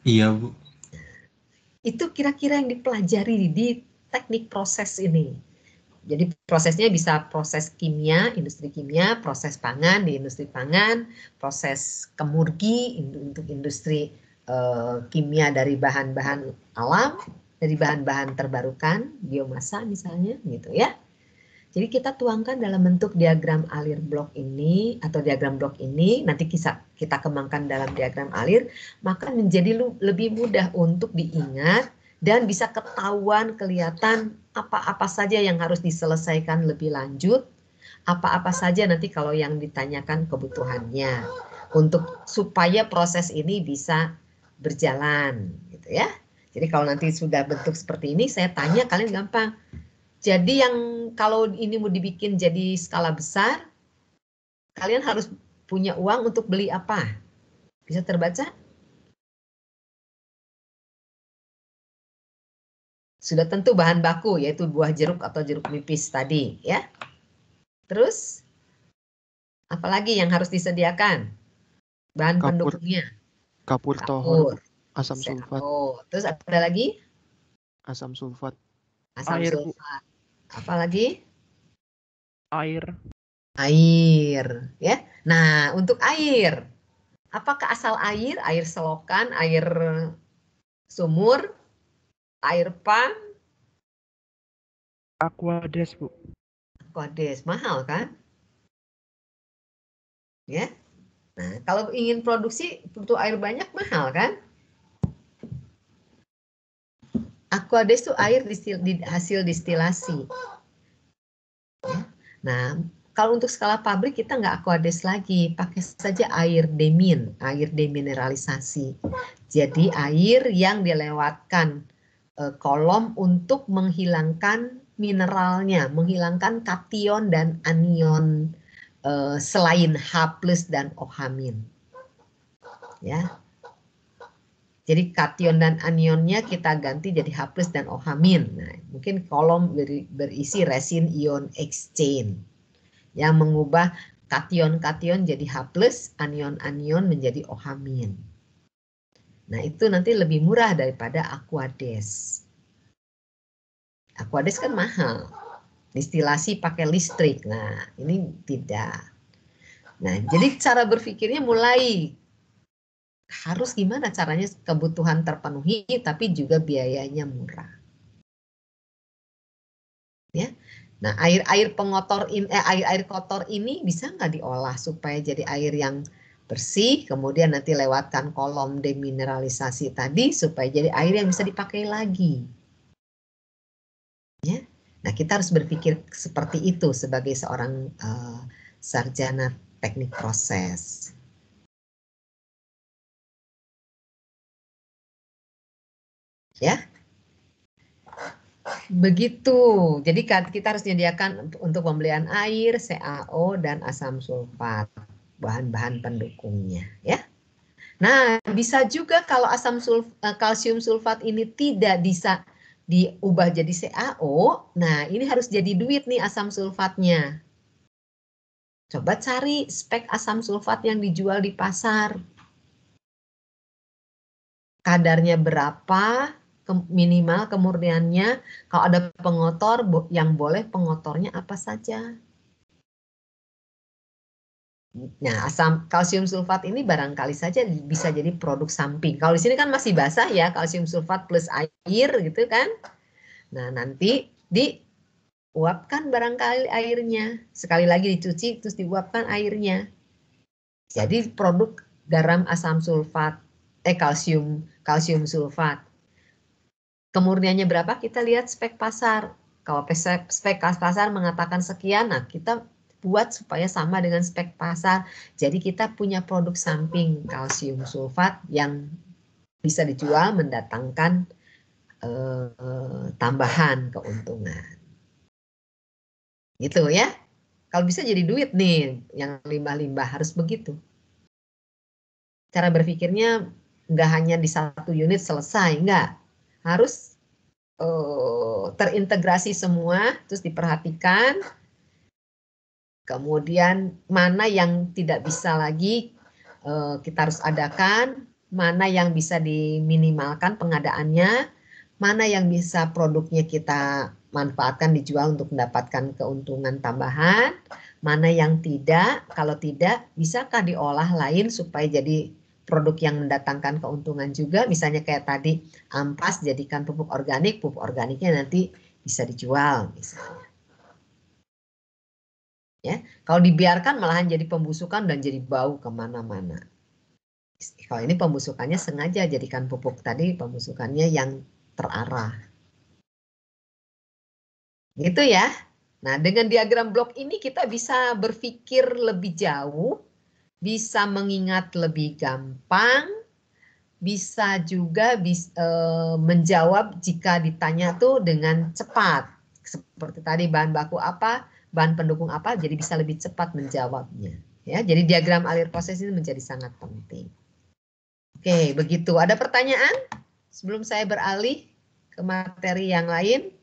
Iya, Bu.
Itu kira-kira yang dipelajari di teknik proses ini. Jadi prosesnya bisa proses kimia, industri kimia, proses pangan di industri pangan, proses kemurgi untuk industri kimia dari bahan-bahan alam, dari bahan-bahan terbarukan, biomasa misalnya gitu ya. Jadi kita tuangkan dalam bentuk diagram alir blok ini atau diagram blok ini, nanti kita kembangkan dalam diagram alir, maka menjadi lebih mudah untuk diingat dan bisa ketahuan, kelihatan apa-apa saja yang harus diselesaikan lebih lanjut, apa-apa saja nanti kalau yang ditanyakan kebutuhannya, untuk supaya proses ini bisa berjalan, gitu ya. Jadi kalau nanti sudah bentuk seperti ini, saya tanya kalian gampang. Jadi yang kalau ini mau dibikin jadi skala besar, kalian harus punya uang untuk beli apa? Bisa terbaca? Sudah tentu bahan baku, yaitu buah jeruk atau jeruk nipis tadi, ya. Terus, apalagi yang harus disediakan? Bahan pendukungnya.
Kapur tohor,
Kapur,
asam sulfat,
terus ada lagi?
asam sulfat,
Asam
Air, Bu.
sulfat. Apa lagi?
Air.
Air, ya. Nah, untuk air, apakah asal air, air selokan, air sumur, air pan?
Aquades, Bu.
Aquades, mahal kan? Ya. Nah, kalau ingin produksi butuh air banyak mahal kan? Aquades itu air hasil distilasi. Ya. Nah, kalau untuk skala pabrik kita nggak aquades lagi, pakai saja air demin, air demineralisasi. Jadi air yang dilewatkan kolom untuk menghilangkan mineralnya, menghilangkan kation dan anion selain H+ dan OH-. Ya. Jadi kation dan anionnya kita ganti jadi H+ dan OH-. Nah, mungkin kolom berisi resin ion exchange yang mengubah kation-kation jadi H+, anion-anion menjadi OH-. Nah, itu nanti lebih murah daripada aquades. Aquades kan mahal. Distilasi pakai listrik. Nah, ini tidak. Nah, jadi cara berpikirnya mulai harus gimana caranya kebutuhan terpenuhi tapi juga biayanya murah. Ya. Nah, air kotor ini bisa nggak diolah supaya jadi air yang bersih, kemudian nanti lewatkan kolom demineralisasi tadi supaya jadi air yang bisa dipakai lagi. Ya. Nah, kita harus berpikir seperti itu sebagai seorang sarjana teknik proses. Ya. Begitu. Jadi kita harus menyediakan untuk pembelian air, CaO dan asam sulfat, bahan-bahan pendukungnya, ya. Nah, bisa juga kalau kalsium sulfat ini tidak bisa diubah jadi CaO, nah ini harus jadi duit nih asam sulfatnya. Coba cari spek asam sulfat yang dijual di pasar. Kadarnya berapa? Minimal kemurniannya, kalau ada pengotor yang boleh pengotornya apa saja. Nah, kalsium sulfat ini barangkali saja bisa jadi produk samping. Kalau di sini kan masih basah ya, kalsium sulfat plus air gitu kan. Nah, nanti diuapkan barangkali airnya. Sekali lagi dicuci terus diuapkan airnya. Jadi produk garam asam sulfat, kalsium sulfat. Kemurniannya berapa? Kita lihat spek pasar. Kalau spek pasar mengatakan sekian, nah kita buat supaya sama dengan spek pasar. Jadi kita punya produk samping kalsium sulfat yang bisa dijual mendatangkan tambahan keuntungan. Gitu ya. Kalau bisa jadi duit nih yang limbah-limbah harus begitu. Cara berpikirnya nggak hanya di satu unit selesai, nggak. Harus terintegrasi semua, terus diperhatikan. Kemudian mana yang tidak bisa lagi kita harus adakan, mana yang bisa diminimalkan pengadaannya, mana yang bisa produknya kita manfaatkan dijual untuk mendapatkan keuntungan tambahan, mana yang tidak, kalau tidak bisakah diolah lain supaya jadi produk yang mendatangkan keuntungan juga, misalnya kayak tadi ampas jadikan pupuk organiknya nanti bisa dijual misalnya. Ya, kalau dibiarkan malahan jadi pembusukan dan jadi bau kemana-mana. Kalau ini pembusukannya sengaja jadikan pupuk tadi, pembusukannya yang terarah. Gitu ya. Nah, dengan diagram blok ini kita bisa berpikir lebih jauh, bisa mengingat lebih gampang, bisa juga menjawab jika ditanya tuh dengan cepat. Seperti tadi bahan baku apa, bahan pendukung apa, jadi bisa lebih cepat menjawabnya. Ya, jadi diagram alir proses ini menjadi sangat penting. Oke, begitu. Ada pertanyaan sebelum saya beralih ke materi yang lain?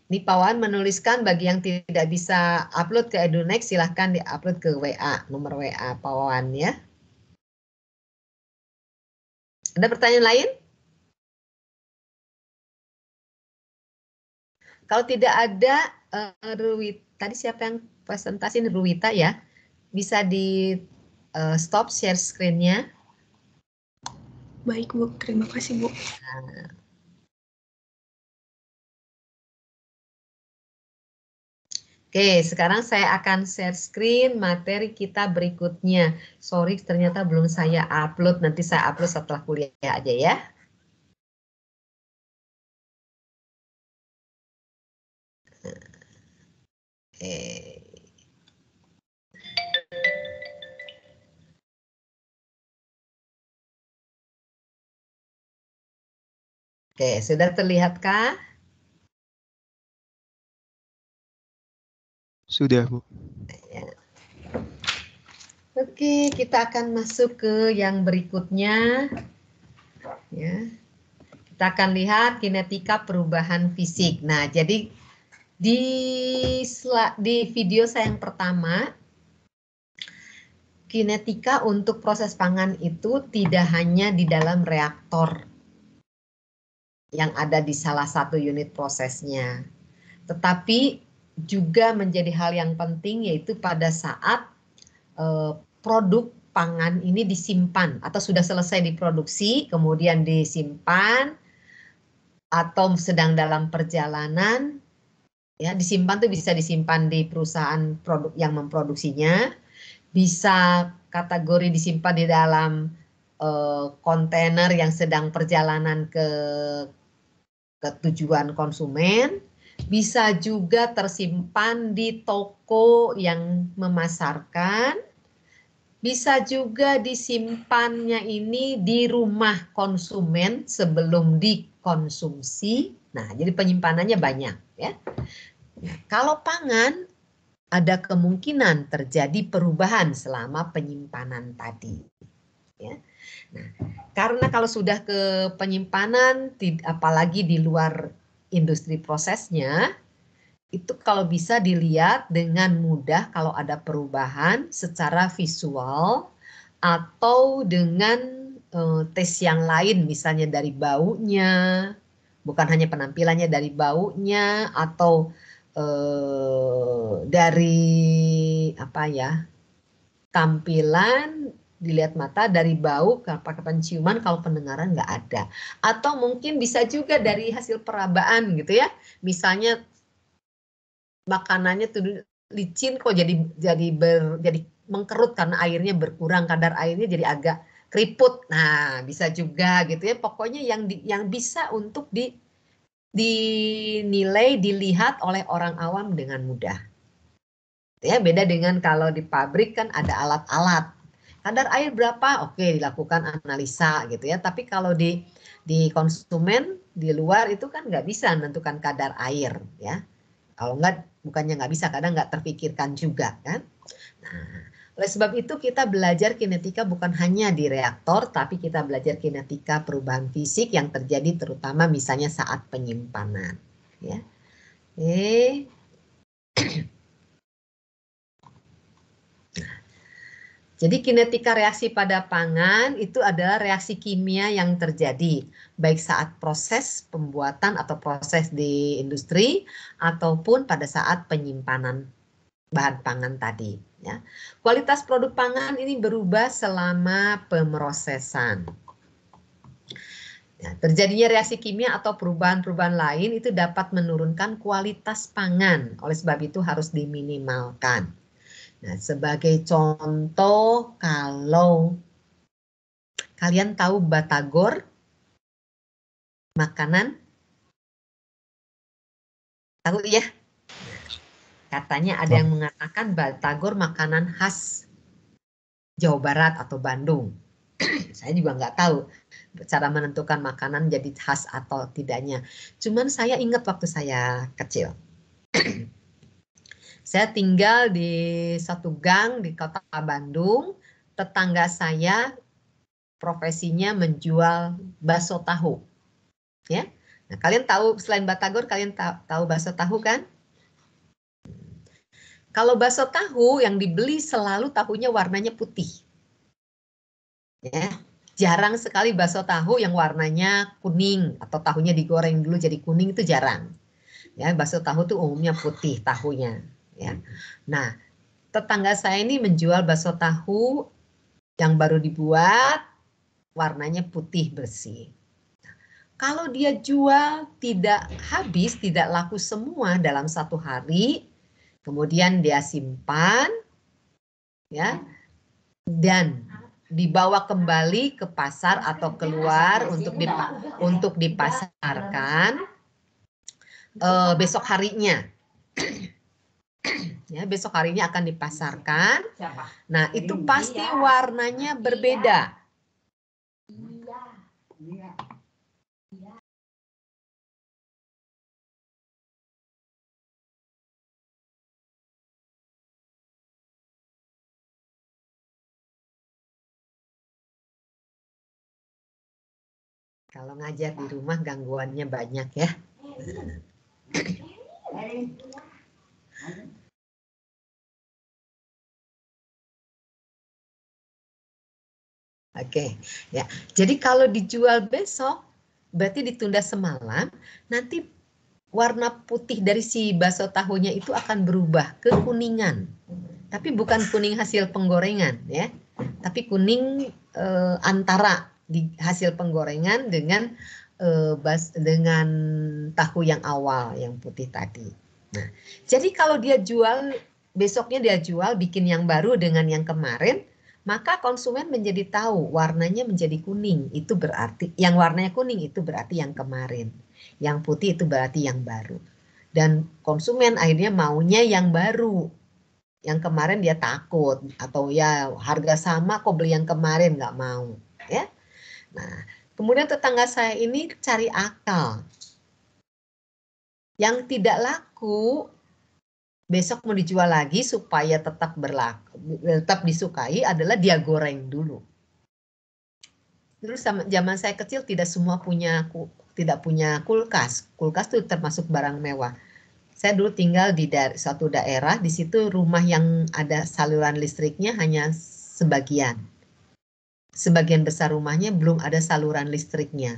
Ini Pak Wan menuliskan bagi yang tidak bisa upload ke Edunext silahkan di-upload ke WA, nomor WA Pak Wan ya. Ada pertanyaan lain? Kalau tidak ada, tadi siapa yang presentasi Ruwita ya? Bisa di stop share screen-nya.
Baik Bu, terima kasih Bu.
Nah. Oke, sekarang saya akan share screen materi kita berikutnya. Sorry, ternyata belum saya upload. Nanti saya upload setelah kuliah aja ya. Oke, sudah terlihatkah?
Sudah, Bu.
Ya. Oke, kita akan masuk ke yang berikutnya. Ya. Kita akan lihat kinetika perubahan fisik. Nah, jadi di video saya yang pertama, kinetika untuk proses pangan itu tidak hanya di dalam reaktor yang ada di salah satu unit prosesnya, tetapi juga menjadi hal yang penting yaitu pada saat produk pangan ini disimpan atau sudah selesai diproduksi, kemudian disimpan atau sedang dalam perjalanan, ya disimpan tuh bisa disimpan di perusahaan produk yang memproduksinya, bisa kategori disimpan di dalam kontainer yang sedang perjalanan ke tujuan konsumen, bisa juga tersimpan di toko yang memasarkan, bisa juga disimpannya ini di rumah konsumen sebelum dikonsumsi. Nah, jadi penyimpanannya banyak ya. Nah, kalau pangan ada kemungkinan terjadi perubahan selama penyimpanan tadi. Ya. Nah, karena kalau sudah ke penyimpanan, apalagi di luar industri prosesnya, itu kalau bisa dilihat dengan mudah kalau ada perubahan secara visual atau dengan tes yang lain, misalnya dari baunya, bukan hanya penampilannya, dari baunya atau dari apa ya, tampilan dilihat mata, dari bau pakai penciuman, kalau pendengaran nggak ada. Atau mungkin bisa juga dari hasil perabaan gitu ya, misalnya makanannya tuh licin kok jadi mengkerut karena airnya berkurang, kadar airnya jadi agak keriput. Nah, bisa juga gitu ya. Pokoknya yang bisa untuk dinilai, dilihat oleh orang awam dengan mudah. Ya, beda dengan kalau di pabrik kan ada alat-alat. Kadar air berapa? Oke, dilakukan analisa gitu ya. Tapi kalau di konsumen di luar itu kan nggak bisa menentukan kadar air ya. Kalau nggak, bukannya nggak bisa, kadang nggak terpikirkan juga kan. Nah, oleh sebab itu kita belajar kinetika bukan hanya di reaktor, tapi kita belajar kinetika perubahan fisik yang terjadi terutama misalnya saat penyimpanan. Ya. Jadi kinetika reaksi pada pangan itu adalah reaksi kimia yang terjadi baik saat proses pembuatan atau proses di industri ataupun pada saat penyimpanan bahan pangan tadi. Ya. Kualitas produk pangan ini berubah selama pemrosesan. Ya, terjadinya reaksi kimia atau perubahan-perubahan lain itu dapat menurunkan kualitas pangan. Oleh sebab itu harus diminimalkan. Nah, sebagai contoh, kalau kalian tahu batagor, makanan, tahu ya? Katanya ada yang mengatakan batagor makanan khas Jawa Barat atau Bandung. Saya juga nggak tahu cara menentukan makanan jadi khas atau tidaknya. Cuman saya ingat waktu saya kecil. Saya tinggal di satu gang di kota Bandung. Tetangga saya profesinya menjual bakso tahu. Ya. Nah, kalian tahu selain batagor, kalian tahu bakso tahu kan? Kalau bakso tahu yang dibeli selalu tahunya warnanya putih. Ya. Jarang sekali bakso tahu yang warnanya kuning atau tahunya digoreng dulu jadi kuning, itu jarang. Ya, bakso tahu tuh umumnya putih tahunya. Ya. Nah, tetangga saya ini menjual bakso tahu yang baru dibuat, warnanya putih bersih. Kalau dia jual tidak habis, tidak laku semua dalam satu hari, kemudian dia simpan, ya, dan dibawa kembali ke pasar atau keluar untuk dipasarkan besok harinya. Ya, besok harinya akan dipasarkan. Nah, itu pasti warnanya berbeda. Kalau ngajar di rumah gangguannya banyak ya. Oke, ya. Jadi kalau dijual besok, berarti ditunda semalam, nanti warna putih dari si bakso tahunya itu akan berubah ke kuningan. Tapi bukan kuning hasil penggorengan ya. Tapi kuning antara di hasil penggorengan dengan tahu yang awal yang putih tadi. Nah, jadi kalau dia jual, besoknya dia jual bikin yang baru dengan yang kemarin, maka konsumen menjadi tahu warnanya menjadi kuning, itu berarti yang warnanya kuning itu berarti yang kemarin, yang putih itu berarti yang baru. Dan konsumen akhirnya maunya yang baru, yang kemarin dia takut atau ya harga sama kok beli yang kemarin nggak mau, ya. Nah, kemudian tetangga saya ini cari akal, yang tidak laku besok mau dijual lagi supaya tetap berlaku, tetap disukai adalah dia goreng dulu. Dulu zaman saya kecil tidak semua tidak punya kulkas. Kulkas itu termasuk barang mewah. Saya dulu tinggal di suatu daerah, di situ rumah yang ada saluran listriknya hanya sebagian. Sebagian besar rumahnya belum ada saluran listriknya.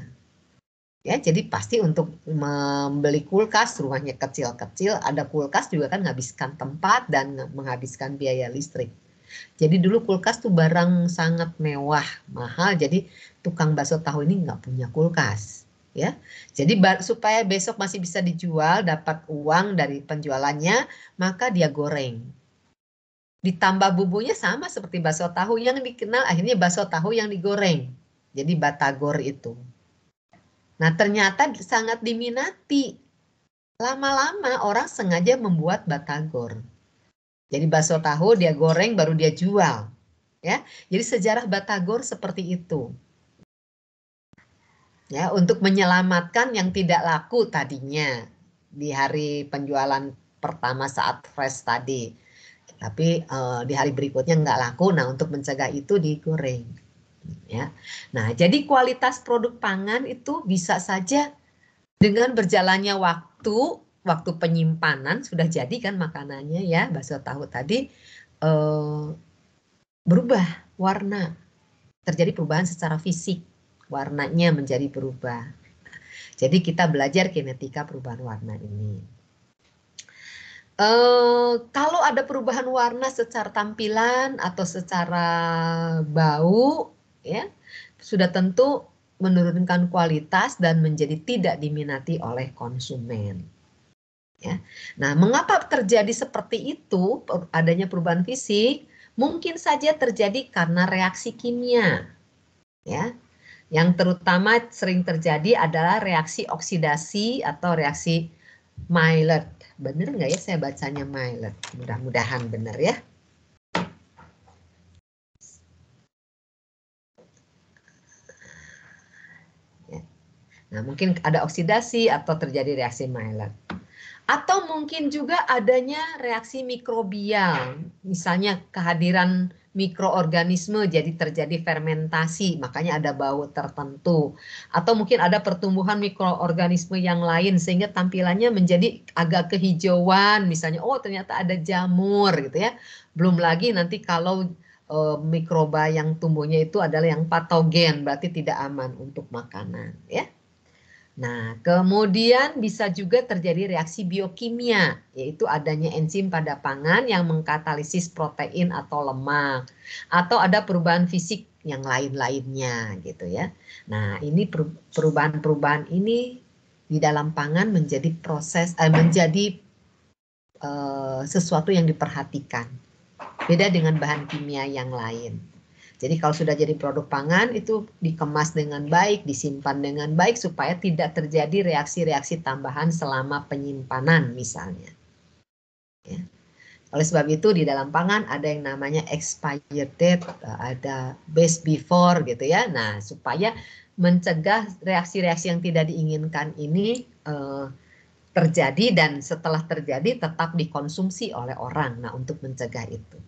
Ya, jadi pasti untuk membeli kulkas, rumahnya kecil-kecil, ada kulkas juga kan menghabiskan tempat dan menghabiskan biaya listrik. Jadi dulu kulkas tuh barang sangat mewah, mahal, jadi tukang bakso tahu ini nggak punya kulkas. Ya, jadi supaya besok masih bisa dijual, dapat uang dari penjualannya, maka dia goreng. Ditambah bumbunya sama seperti bakso tahu yang dikenal, akhirnya bakso tahu yang digoreng. Jadi batagor itu. Nah, ternyata sangat diminati. Lama-lama orang sengaja membuat batagor. Jadi bakso tahu dia goreng baru dia jual. Ya. Jadi sejarah batagor seperti itu. Ya, untuk menyelamatkan yang tidak laku tadinya di hari penjualan pertama saat fresh tadi. Tapi di hari berikutnya nggak laku. Nah, untuk mencegah itu digoreng. Ya. Nah, jadi kualitas produk pangan itu bisa saja dengan berjalannya waktu penyimpanan sudah jadi kan makanannya ya, bakso tahu tadi berubah warna, terjadi perubahan secara fisik, warnanya menjadi berubah. Jadi kita belajar kinetika perubahan warna ini. Kalau ada perubahan warna secara tampilan atau secara bau, ya sudah tentu menurunkan kualitas dan menjadi tidak diminati oleh konsumen. Ya. Nah, mengapa terjadi seperti itu, adanya perubahan fisik? Mungkin saja terjadi karena reaksi kimia. Ya. Yang terutama sering terjadi adalah reaksi oksidasi atau reaksi Maillard. Bener nggak ya saya bacanya Maillard? Mudah-mudahan bener ya. Nah, mungkin ada oksidasi atau terjadi reaksi Maillard. Atau mungkin juga adanya reaksi mikrobial, misalnya kehadiran mikroorganisme jadi terjadi fermentasi, makanya ada bau tertentu. Atau mungkin ada pertumbuhan mikroorganisme yang lain sehingga tampilannya menjadi agak kehijauan, misalnya oh ternyata ada jamur gitu ya. Belum lagi nanti kalau mikroba yang tumbuhnya itu adalah yang patogen, berarti tidak aman untuk makanan ya. Nah, kemudian bisa juga terjadi reaksi biokimia, yaitu adanya enzim pada pangan yang mengkatalisis protein atau lemak, atau ada perubahan fisik yang lain-lainnya gitu ya. Nah, ini perubahan-perubahan ini di dalam pangan menjadi sesuatu yang diperhatikan. Beda dengan bahan kimia yang lain. Jadi kalau sudah jadi produk pangan itu dikemas dengan baik, disimpan dengan baik supaya tidak terjadi reaksi-reaksi tambahan selama penyimpanan misalnya. Ya. Oleh sebab itu di dalam pangan ada yang namanya expired date, ada best before gitu ya. Nah supaya mencegah reaksi-reaksi yang tidak diinginkan ini terjadi dan setelah terjadi tetap dikonsumsi oleh orang. Nah untuk mencegah itu.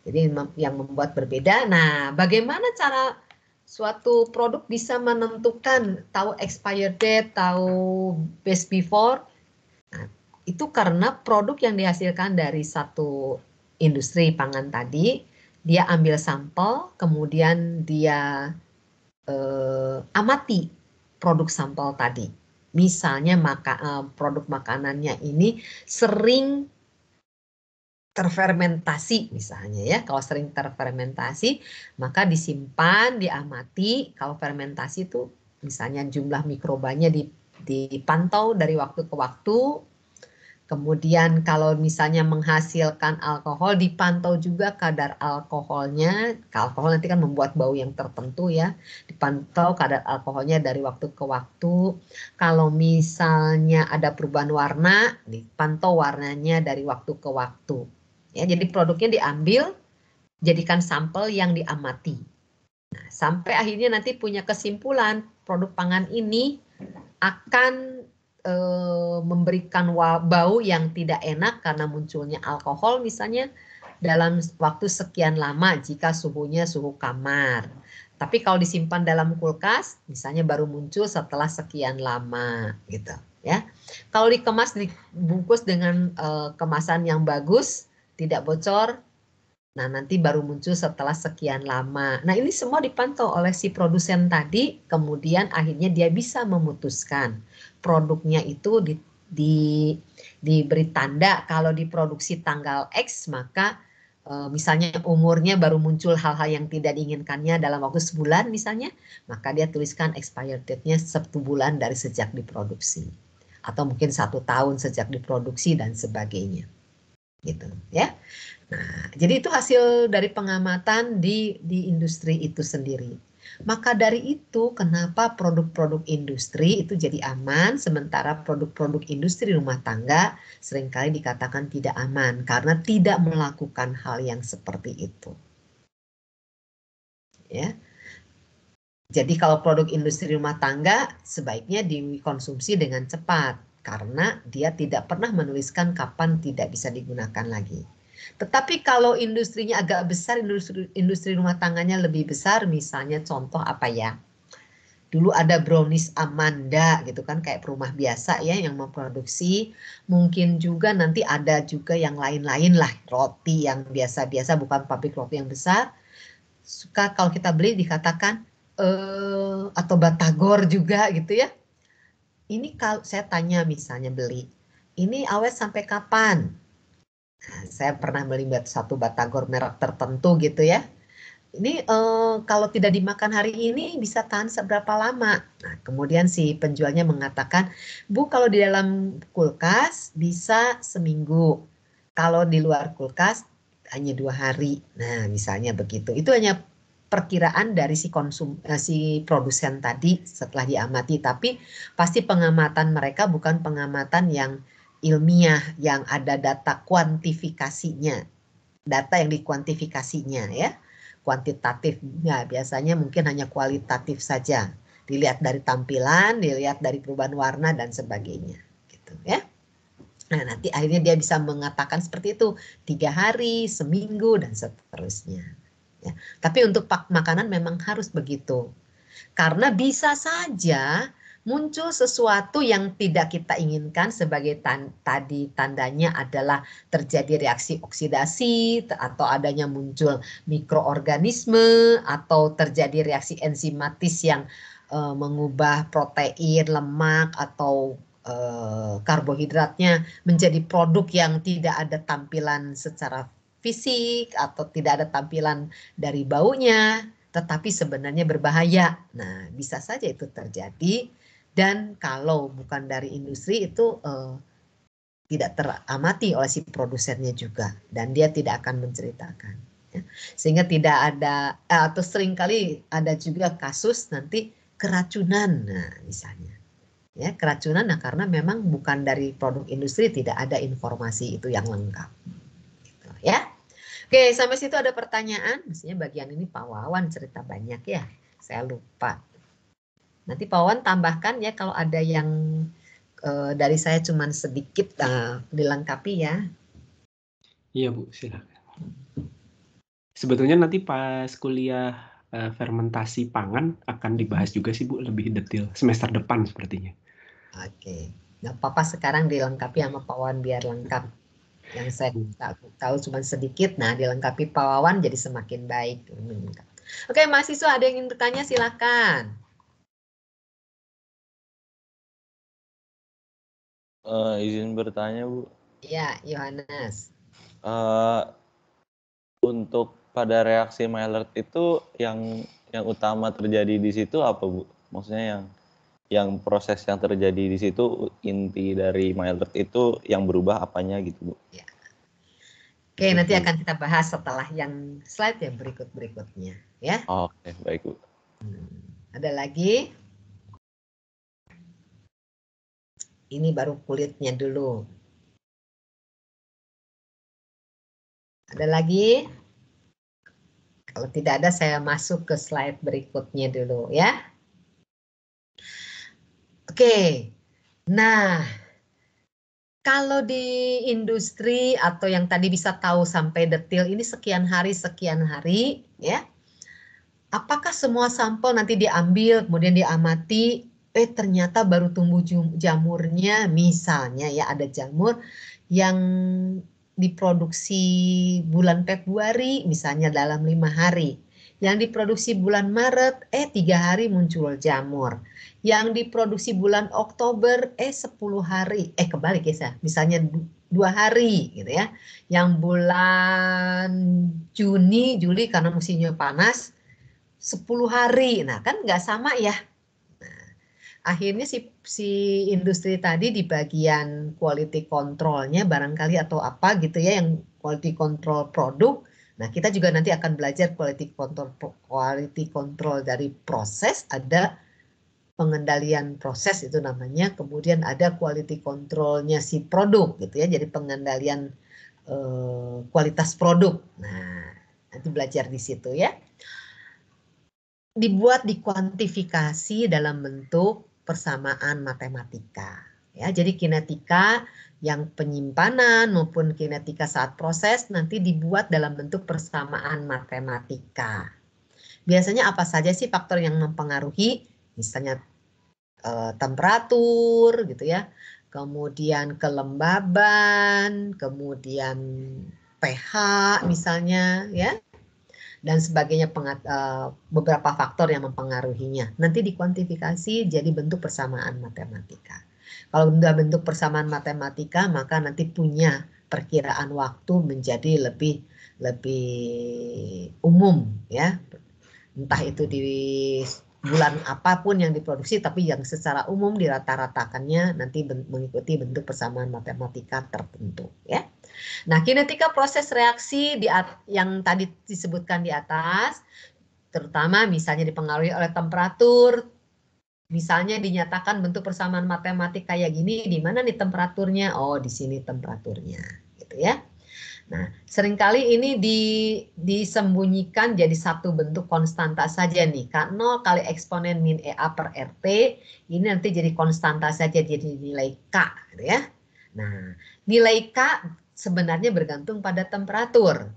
Jadi yang membuat berbeda. Nah, bagaimana cara suatu produk bisa menentukan tahu expired date, tahu best before? Nah, itu karena produk yang dihasilkan dari satu industri pangan tadi, dia ambil sampel, kemudian dia amati produk sampel tadi. Misalnya produk makanannya ini sering terfermentasi misalnya ya. Kalau sering terfermentasi maka disimpan, diamati. Kalau fermentasi itu misalnya jumlah mikrobanya dipantau dari waktu ke waktu. Kemudian kalau misalnya menghasilkan alkohol dipantau juga kadar alkoholnya. Alkohol nanti kan membuat bau yang tertentu ya. Dipantau kadar alkoholnya dari waktu ke waktu. Kalau misalnya ada perubahan warna, dipantau warnanya dari waktu ke waktu. Ya, jadi produknya diambil, jadikan sampel yang diamati. Nah, sampai akhirnya nanti punya kesimpulan produk pangan ini akan memberikan bau yang tidak enak karena munculnya alkohol misalnya dalam waktu sekian lama jika suhunya suhu kamar. Tapi kalau disimpan dalam kulkas, misalnya baru muncul setelah sekian lama, gitu ya. Kalau dikemas, dibungkus dengan kemasan yang bagus, tidak bocor, Nah, nanti baru muncul setelah sekian lama. Nah, ini semua dipantau oleh si produsen tadi, kemudian akhirnya dia bisa memutuskan produknya itu diberi tanda kalau diproduksi tanggal X, maka misalnya umurnya baru muncul hal-hal yang tidak diinginkannya dalam waktu sebulan misalnya, maka dia tuliskan expired date-nya 1 bulan dari sejak diproduksi. Atau mungkin 1 tahun sejak diproduksi dan sebagainya. Gitu ya. Nah, jadi itu hasil dari pengamatan di industri itu sendiri. Maka dari itu, kenapa produk-produk industri itu jadi aman, sementara produk-produk industri rumah tangga seringkali dikatakan tidak aman karena tidak melakukan hal yang seperti itu. Ya. Jadi kalau produk industri rumah tangga sebaiknya dikonsumsi dengan cepat karena dia tidak pernah menuliskan kapan tidak bisa digunakan lagi. Tetapi kalau industrinya agak besar, industri rumah tangganya lebih besar, misalnya contoh apa ya? Dulu ada brownies Amanda gitu kan, kayak rumah biasa ya yang memproduksi. Mungkin juga nanti ada juga yang lain-lain lah, roti yang biasa-biasa bukan pabrik roti yang besar. Suka kalau kita beli dikatakan atau batagor juga gitu ya. Ini kalau saya tanya misalnya beli, ini awet sampai kapan? Nah, saya pernah beli satu batagor merek tertentu gitu ya. Ini kalau tidak dimakan hari ini bisa tahan seberapa lama? Nah, kemudian si penjualnya mengatakan, Bu, kalau di dalam kulkas bisa seminggu. Kalau di luar kulkas hanya 2 hari. Nah, misalnya begitu. Itu hanya perkiraan dari si produsen tadi setelah diamati. Tapi pasti pengamatan mereka bukan pengamatan yang ilmiah yang ada data kuantifikasinya, data yang dikuantifikasinya ya, kuantitatif ya biasanya mungkin hanya kualitatif saja, dilihat dari tampilan, dilihat dari perubahan warna dan sebagainya, gitu ya. Nah nanti akhirnya dia bisa mengatakan seperti itu 3 hari, seminggu dan seterusnya. Ya. Tapi untuk makanan memang harus begitu, karena bisa saja muncul sesuatu yang tidak kita inginkan sebagai tadi tandanya adalah terjadi reaksi oksidasi atau adanya muncul mikroorganisme atau terjadi reaksi enzimatis yang mengubah protein, lemak atau karbohidratnya menjadi produk yang tidak ada tampilan secara fisik atau tidak ada tampilan dari baunya, tetapi sebenarnya berbahaya. Nah, bisa saja itu terjadi. Dan kalau bukan dari industri itu tidak teramati oleh si produsennya juga, dan dia tidak akan menceritakan. Ya. Sehingga tidak ada, atau seringkali ada juga kasus nanti keracunan, nah misalnya. Ya, keracunan, nah karena memang bukan dari produk industri, tidak ada informasi itu yang lengkap. Gitu, ya. Oke, sampai situ ada pertanyaan. Mestinya bagian ini Pak Wawan cerita banyak ya, saya lupa. Nanti Pak Wawan tambahkan ya kalau ada yang dari saya cuman sedikit dilengkapi ya.
Iya Bu, silakan. Sebetulnya nanti pas kuliah fermentasi pangan akan dibahas juga sih Bu, lebih detail semester depan sepertinya. Oke,
nggak apa-apa sekarang dilengkapi sama Pak Wawan biar lengkap. Yang saya tahu cuma sedikit, nah dilengkapi Pak Wawan jadi semakin baik. Oke, mahasiswa ada yang ingin bertanya silakan.
Izin bertanya Bu.
Iya, Yohanes.
Untuk pada reaksi Maillard itu yang utama terjadi di situ apa Bu? Maksudnya yang proses yang terjadi di situ, inti dari Maillard itu yang berubah apanya gitu Bu?
Ya. Oke, nanti akan kita bahas setelah yang slide yang berikutnya ya.
Oke, baik Bu.
Ada lagi? Ini baru kulitnya dulu. Ada lagi? Kalau tidak ada, saya masuk ke slide berikutnya dulu ya. Oke, nah kalau di industri atau yang tadi bisa tahu sampai detail ini sekian hari ya. Apakah semua sampel nanti diambil kemudian diamati, ternyata baru tumbuh jamurnya, misalnya ya ada jamur yang diproduksi bulan Februari misalnya dalam 5 hari. Yang diproduksi bulan Maret, 3 hari muncul jamur. Yang diproduksi bulan Oktober, 10 hari. Kebalik ya, misalnya 2 hari gitu ya. Yang bulan Juni, Juli karena musimnya panas, 10 hari. Nah kan nggak sama ya. Nah, akhirnya si industri tadi di bagian quality controlnya barangkali atau apa gitu ya, yang quality control produk. Nah, kita juga nanti akan belajar quality control dari proses, ada pengendalian proses itu namanya, kemudian ada quality controlnya si produk gitu ya, jadi pengendalian kualitas produk. Nah, nanti belajar di situ ya. Dibuat dikuantifikasi dalam bentuk persamaan matematika. Ya, jadi kinetika yang penyimpanan maupun kinetika saat proses nanti dibuat dalam bentuk persamaan matematika. Biasanya apa saja sih faktor yang mempengaruhi? Misalnya temperatur gitu ya, kemudian kelembaban, kemudian pH misalnya ya, dan sebagainya, beberapa faktor yang mempengaruhinya. Nanti dikuantifikasi jadi bentuk persamaan matematika. Kalau sudah bentuk persamaan matematika, maka nanti punya perkiraan waktu menjadi lebih umum ya. Entah itu di bulan apapun yang diproduksi, tapi yang secara umum dirata-ratakannya nanti mengikuti bentuk persamaan matematika tertentu ya. Nah, kinetika proses reaksi yang tadi disebutkan di atas, terutama misalnya dipengaruhi oleh temperatur, misalnya dinyatakan bentuk persamaan matematik kayak gini, di mana nih temperaturnya? Oh, di sini temperaturnya, gitu ya. Nah, seringkali ini disembunyikan jadi satu bentuk konstanta saja nih. K0 kali eksponen min EA per RT, ini nanti jadi konstanta saja, jadi nilai K, gitu ya. Nah, nilai K sebenarnya bergantung pada temperatur.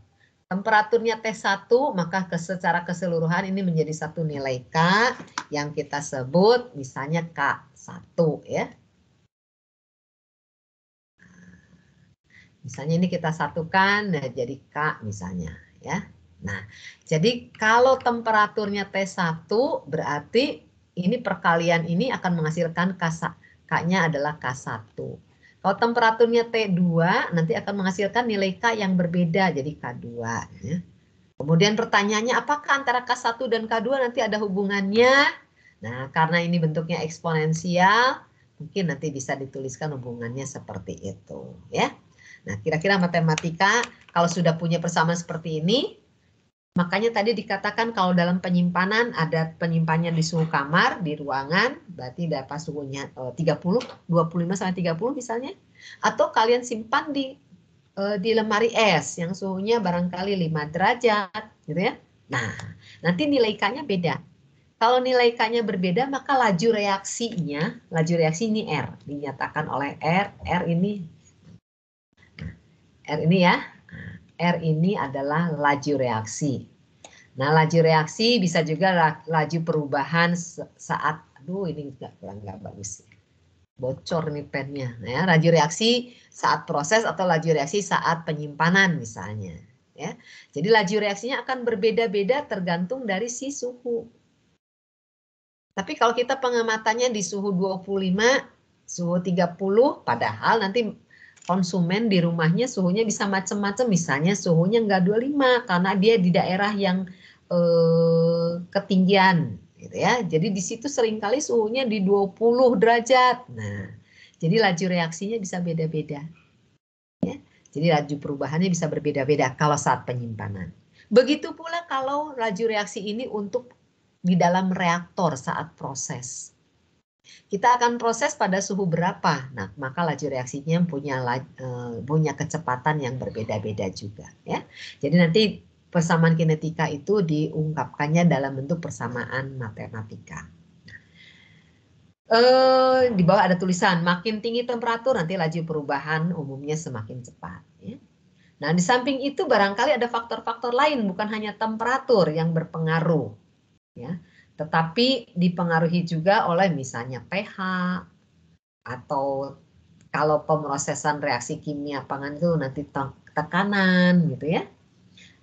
Temperaturnya T1, maka secara keseluruhan ini menjadi satu nilai K yang kita sebut misalnya K1 ya. Misalnya ini kita satukan, nah jadi K misalnya ya. Nah, jadi kalau temperaturnya T1 berarti ini perkalian ini akan menghasilkan K-nya adalah K1. Kalau temperaturnya T2 nanti akan menghasilkan nilai K yang berbeda jadi K2. Ya. Kemudian pertanyaannya apakah antara K1 dan K2 nanti ada hubungannya? Nah, karena ini bentuknya eksponensial, mungkin nanti bisa dituliskan hubungannya seperti itu. Ya. Nah, kira-kira matematika kalau sudah punya persamaan seperti ini, makanya tadi dikatakan kalau dalam penyimpanan ada penyimpanannya di suhu kamar, di ruangan, berarti dapat suhunya 30, 25 sampai 30 misalnya. Atau kalian simpan di lemari es yang suhunya barangkali 5 derajat, gitu ya. Nah, nanti nilai K-nya beda. Kalau nilai K-nya berbeda, maka laju reaksi ini R, dinyatakan oleh R ini ya. R ini adalah laju reaksi. Nah, laju reaksi bisa juga laju perubahan saat, ini nggak bagus. Bocor nih pennya. Ya, laju reaksi saat proses atau laju reaksi saat penyimpanan misalnya. Ya, jadi laju reaksinya akan berbeda-beda tergantung dari si suhu. Tapi kalau kita pengamatannya di suhu 25, suhu 30, padahal nanti konsumen di rumahnya suhunya bisa macam-macam, misalnya suhunya nggak 25 karena dia di daerah yang ketinggian gitu ya. Jadi di situ seringkali suhunya di 20 derajat. Nah, jadi laju reaksinya bisa beda-beda. Ya. Jadi laju perubahannya bisa berbeda-beda kalau saat penyimpanan. Begitu pula kalau laju reaksi ini untuk di dalam reaktor saat proses. Kita akan proses pada suhu berapa? Nah, maka laju reaksinya punya kecepatan yang berbeda-beda juga. Ya. Jadi nanti persamaan kinetika itu diungkapkannya dalam bentuk persamaan matematika. Di bawah ada tulisan, makin tinggi temperatur nanti laju perubahan umumnya semakin cepat. Ya. Nah, di samping itu barangkali ada faktor-faktor lain, bukan hanya temperatur yang berpengaruh. Ya. Tetapi dipengaruhi juga oleh misalnya pH atau Kalau pemrosesan reaksi kimia pangan itu nanti tekanan gitu ya.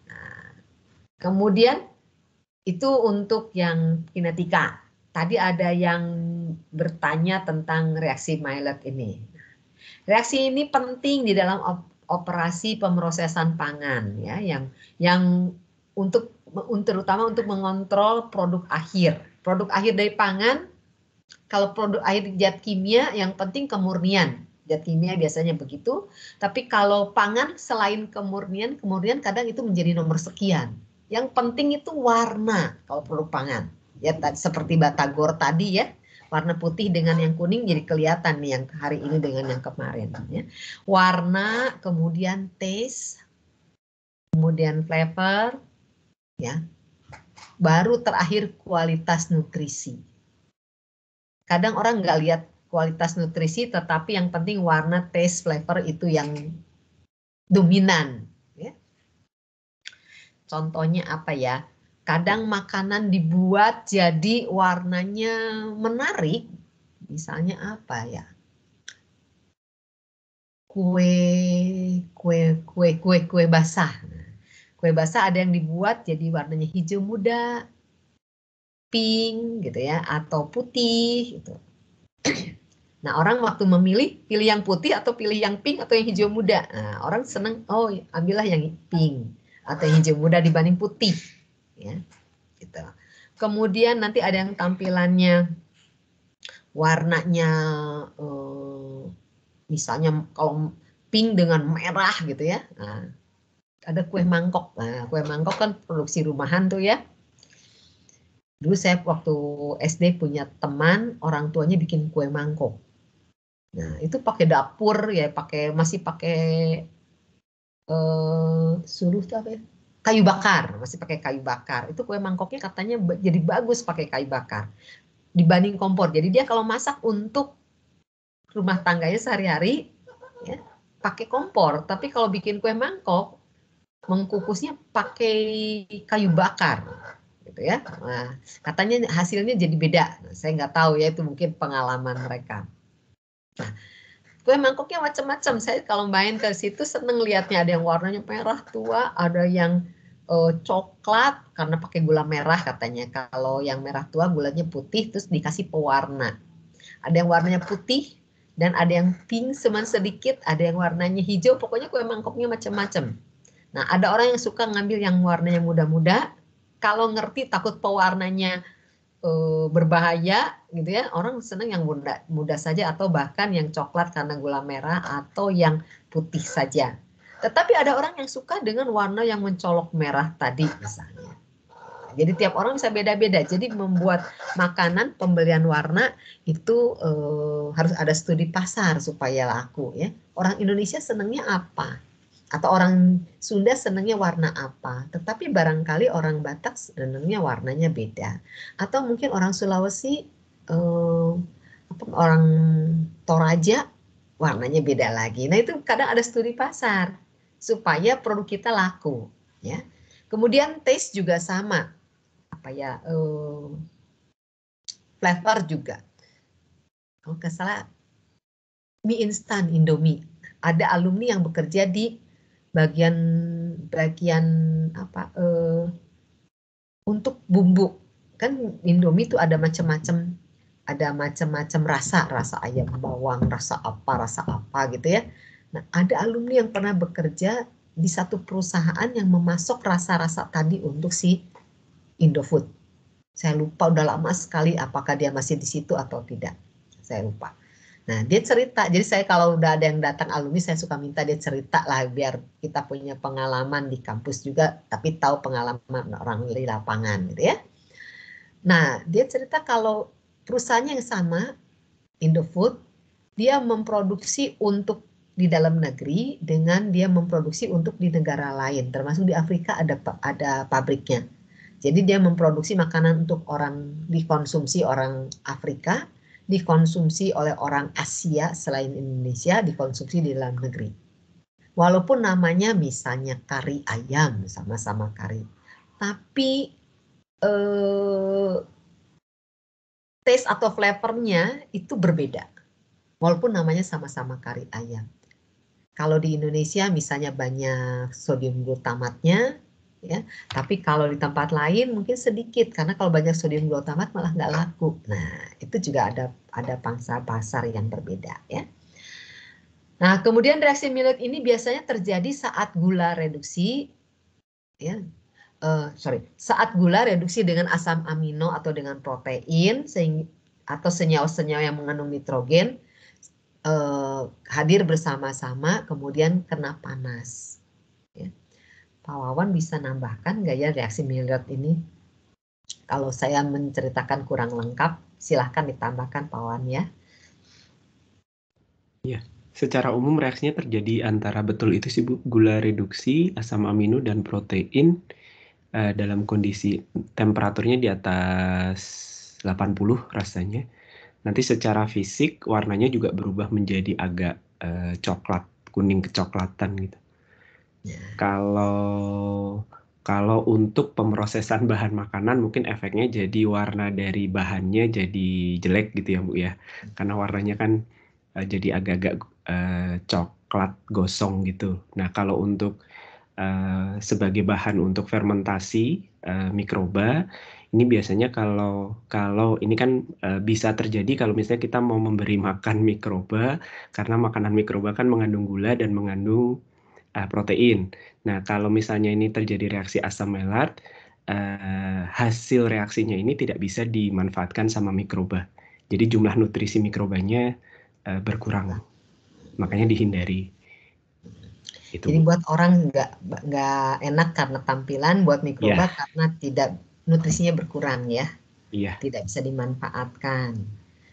Nah, kemudian itu untuk yang kinetika. Tadi ada yang bertanya tentang reaksi Maillard ini. Reaksi ini penting di dalam operasi pemrosesan pangan ya, yang terutama untuk mengontrol produk akhir. Produk akhir dari pangan, kalau produk akhir zat kimia yang penting kemurnian. Zat kimia biasanya begitu, tapi kalau pangan selain kemurnian kadang itu menjadi nomor sekian. Yang penting itu warna kalau produk pangan. Ya seperti batagor tadi ya. Warna putih dengan yang kuning jadi kelihatan nih yang hari ini dengan yang kemarin. Ya. Warna, kemudian taste, kemudian flavor, ya. Baru terakhir kualitas nutrisi. Kadang orang nggak lihat kualitas nutrisi, tetapi yang penting warna, taste, flavor itu yang dominan. Ya. Contohnya apa ya? Kadang makanan dibuat jadi warnanya menarik, misalnya apa ya? Kue basah. Kue basah ada yang dibuat jadi warnanya hijau muda, pink gitu ya, atau putih gitu. Nah, orang waktu memilih, pilih yang putih atau pilih yang pink atau yang hijau muda. Nah, orang seneng, oh ambillah yang pink atau yang hijau muda dibanding putih. Ya, gitu. Kemudian nanti ada yang tampilannya warnanya misalnya kalau pink dengan merah gitu ya. Nah, ada kue mangkok. Nah, kue mangkok kan produksi rumahan tuh ya. Dulu saya waktu SD punya teman, orang tuanya bikin kue mangkok. Nah, itu pakai dapur ya, masih pakai suluh tuh apa ya? Kayu bakar, masih pakai kayu bakar. Itu kue mangkoknya katanya jadi bagus pakai kayu bakar dibanding kompor. Jadi dia kalau masak untuk rumah tangganya sehari-hari ya, pakai kompor, tapi kalau bikin kue mangkok mengkukusnya pakai kayu bakar gitu ya. Nah, katanya hasilnya jadi beda. Nah, saya nggak tahu ya, itu mungkin pengalaman mereka. Nah, kue mangkoknya macam-macam. Saya kalau main ke situ seneng lihatnya, ada yang warnanya merah tua, ada yang coklat karena pakai gula merah katanya. Kalau yang merah tua gulanya putih terus dikasih pewarna. Ada yang warnanya putih dan ada yang pink cuman sedikit, ada yang warnanya hijau. Pokoknya kue mangkoknya macam-macam. Nah, ada orang yang suka ngambil yang warnanya muda-muda. Kalau ngerti takut pewarnanya berbahaya gitu ya, orang senang yang muda saja atau bahkan yang coklat karena gula merah atau yang putih saja. Tetapi ada orang yang suka dengan warna yang mencolok merah tadi misalnya. Jadi tiap orang bisa beda-beda. Jadi membuat makanan pembelian warna itu harus ada studi pasar supaya laku ya. Orang Indonesia senangnya apa? Atau orang Sunda senangnya warna apa? Tetapi barangkali orang Batak senangnya warnanya beda. Atau mungkin orang Sulawesi, orang Toraja warnanya beda lagi. Nah itu kadang ada studi pasar supaya produk kita laku. Ya. Kemudian taste juga sama. Apa ya? Flavor juga. Kalau nggak salah mie instan Indomie. Ada alumni yang bekerja di bagian apa untuk bumbu. Kan Indomie itu ada macam-macam, rasa ayam bawang, rasa apa gitu ya. Nah, ada alumni yang pernah bekerja di satu perusahaan yang memasok rasa-rasa tadi untuk si Indofood. Saya lupa, udah lama sekali apakah dia masih di situ atau tidak. Saya lupa. Nah, dia cerita. Jadi saya kalau udah ada yang datang alumni, saya suka minta dia cerita lah biar kita punya pengalaman di kampus juga, tapi tahu pengalaman orang di lapangan gitu ya. Nah, dia cerita kalau perusahaannya yang sama, Indofood, dia memproduksi untuk di dalam negeri dengan dia memproduksi untuk di negara lain, termasuk di Afrika ada pabriknya. Jadi dia memproduksi makanan untuk dikonsumsi orang Afrika, dikonsumsi oleh orang Asia selain Indonesia, dikonsumsi di dalam negeri. Walaupun namanya misalnya kari ayam, sama-sama kari. Tapi taste atau flavornya itu berbeda. walaupun namanya sama-sama kari ayam. Kalau di Indonesia misalnya banyak sodium glutamatnya, ya, tapi kalau di tempat lain mungkin sedikit, karena kalau banyak sodium glutamat malah nggak laku. Nah, itu juga ada pangsa pasar yang berbeda, ya. Nah, kemudian reaksi Maillard ini biasanya terjadi saat gula reduksi, ya, saat gula reduksi dengan asam amino atau dengan protein atau senyawa-senyawa yang mengandung nitrogen hadir bersama-sama, kemudian kena panas. Ya. Pak Wawan bisa nambahkan nggak ya reaksi Maillard ini? Kalau saya menceritakan kurang lengkap, silahkan ditambahkan Pak Wawan ya.
Iya, secara umum reaksinya terjadi antara betul itu sih Bu, gula reduksi, asam amino dan protein dalam kondisi temperaturnya di atas 80 rasanya. Nanti secara fisik warnanya juga berubah menjadi agak coklat, kuning kecoklatan gitu. Kalau untuk pemrosesan bahan makanan mungkin efeknya jadi warna dari bahannya jadi jelek gitu ya Bu ya. Karena warnanya kan jadi agak-agak coklat gosong gitu. Nah, kalau untuk sebagai bahan untuk fermentasi mikroba, ini biasanya kalau ini kan bisa terjadi kalau misalnya kita mau memberi makan mikroba, karena makanan mikroba kan mengandung gula dan mengandung protein. Nah, kalau misalnya ini terjadi reaksi asam Maillard, hasil reaksinya ini tidak bisa dimanfaatkan sama mikroba. Jadi jumlah nutrisi mikrobanya berkurang, makanya dihindari. Itu,
Jadi
Bu.
buat orang nggak enak karena tampilan, buat mikroba
Ya.
karena tidak nutrisinya berkurang ya.
Iya.
Tidak bisa dimanfaatkan.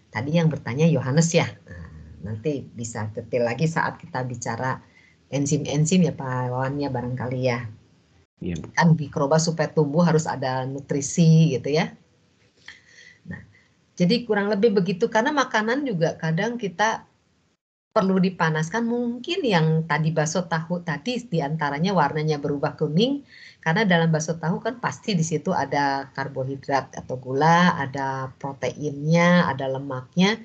Tadi yang bertanya Yohanes ya. Nah, nanti bisa detail lagi saat kita bicara enzim-enzim ya Pak Wawan ya barangkali ya.
Iya, Bu.
Kan mikroba supaya tumbuh harus ada nutrisi gitu ya. Nah, jadi kurang lebih begitu, karena makanan juga kadang kita perlu dipanaskan. Mungkin yang tadi bakso tahu tadi diantaranya warnanya berubah kuning karena dalam bakso tahu kan pasti di situ ada karbohidrat atau gula, ada proteinnya, ada lemaknya.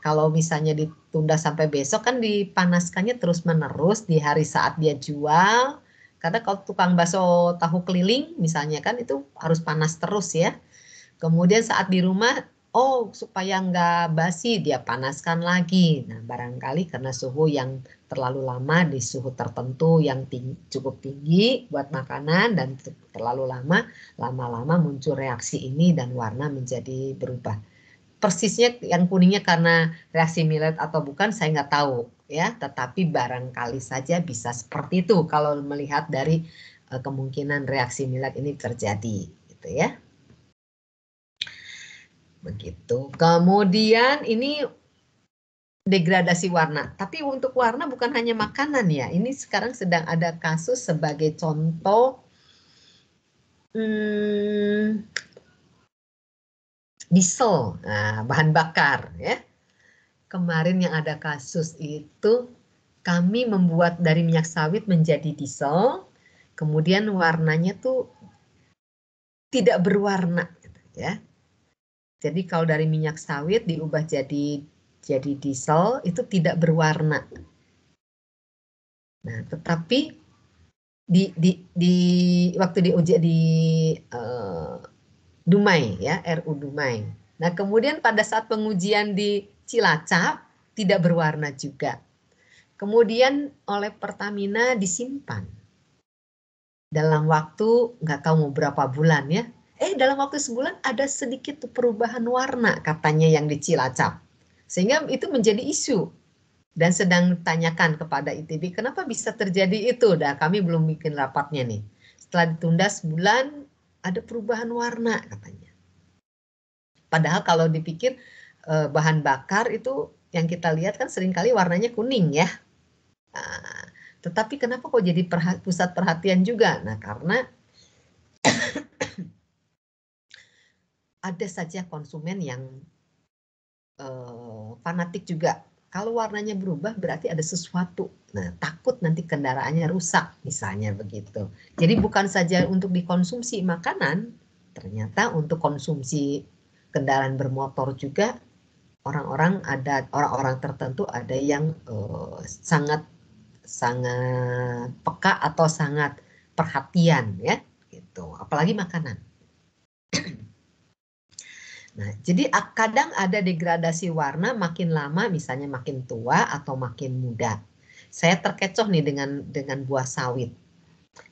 Kalau misalnya ditunda sampai besok kan dipanaskannya terus-menerus di hari saat dia jual. Karena kalau tukang bakso tahu keliling misalnya kan itu harus panas terus ya. Kemudian saat di rumah, supaya nggak basi dia panaskan lagi. Nah, barangkali karena suhu yang terlalu lama di suhu tertentu yang cukup tinggi buat makanan dan terlalu lama-lama muncul reaksi ini dan warna menjadi berubah. Persisnya yang kuningnya karena reaksi Maillard atau bukan saya nggak tahu ya, tetapi barangkali saja bisa seperti itu kalau melihat dari kemungkinan reaksi Maillard ini terjadi, gitu ya. Begitu. Kemudian ini degradasi warna. Tapi untuk warna bukan hanya makanan ya. Ini sekarang sedang ada kasus sebagai contoh diesel, bahan bakar ya. Kemarin yang ada kasus itu kami membuat dari minyak sawit menjadi diesel. Kemudian warnanya tuh tidak berwarna ya. Jadi kalau dari minyak sawit diubah jadi diesel itu tidak berwarna. Nah, tetapi waktu diuji di Dumai ya, RU Dumai. Nah, kemudian pada saat pengujian di Cilacap tidak berwarna juga. Kemudian oleh Pertamina disimpan dalam waktu nggak tahu mau berapa bulan ya. Dalam waktu sebulan ada sedikit perubahan warna katanya yang di Cilacap. Sehingga itu menjadi isu. Dan sedang tanyakan kepada ITB, kenapa bisa terjadi itu? Nah, kami belum bikin rapatnya nih. Setelah ditunda sebulan, ada perubahan warna katanya. Padahal kalau dipikir bahan bakar itu yang kita lihat kan seringkali warnanya kuning ya. Nah, tetapi kenapa kok jadi pusat perhatian juga? Nah, karena ada saja konsumen yang fanatik juga. Kalau warnanya berubah berarti ada sesuatu. Nah, takut nanti kendaraannya rusak misalnya begitu. Jadi bukan saja untuk dikonsumsi makanan, ternyata untuk konsumsi kendaraan bermotor juga orang-orang tertentu ada yang sangat peka atau sangat perhatian ya gitu, apalagi makanan. Nah, jadi kadang ada degradasi warna makin lama, misalnya makin tua atau makin muda. Saya terkecoh nih dengan buah sawit.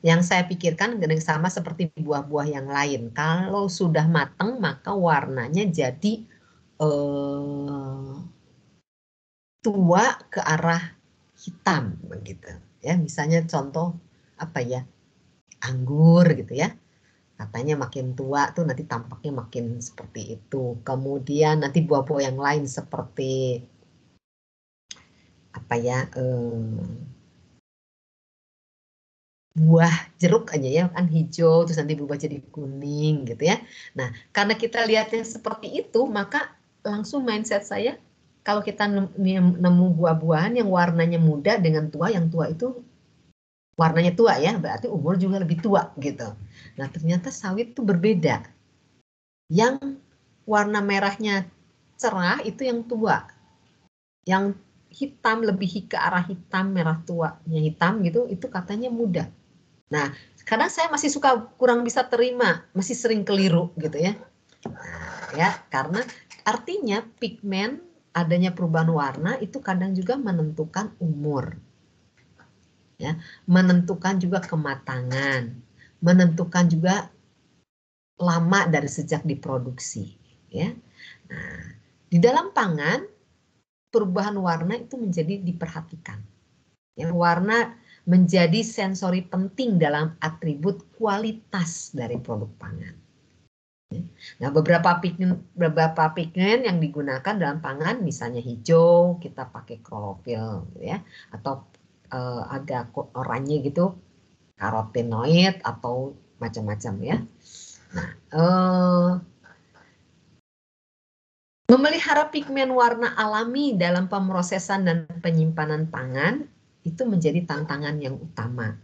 Yang saya pikirkan sama seperti buah-buah yang lain. Kalau sudah matang maka warnanya jadi tua ke arah hitam begitu. Ya, misalnya contoh apa ya? Anggur gitu ya. Katanya makin tua tuh nanti tampaknya makin seperti itu. Kemudian nanti buah-buah yang lain seperti apa ya? Buah jeruk aja ya kan hijau terus nanti berubah jadi kuning gitu ya. Nah, karena kita lihatnya seperti itu, maka langsung mindset saya kalau kita nemu buah-buahan yang warnanya muda dengan tua, yang tua itu warnanya tua ya, berarti umur juga lebih tua gitu. Nah, ternyata sawit itu berbeda. Yang warna merahnya cerah itu yang tua. Yang hitam lebih ke arah hitam, merah tuanya hitam gitu, itu katanya muda. Nah, kadang saya masih suka kurang bisa terima, masih sering keliru gitu ya. Nah, ya, karena artinya pigmen adanya perubahan warna itu kadang juga menentukan umur. Ya, menentukan juga kematangan, menentukan juga lama dari sejak diproduksi, ya. Nah, di dalam pangan perubahan warna itu menjadi diperhatikan. Ya, warna menjadi sensori penting dalam atribut kualitas dari produk pangan. Nah, beberapa pigmen yang digunakan dalam pangan, misalnya hijau, kita pakai klorofil, ya, atau agak oranye gitu, karotenoid atau macam-macam ya. Nah, memelihara pigmen warna alami dalam pemrosesan dan penyimpanan pangan itu menjadi tantangan yang utama.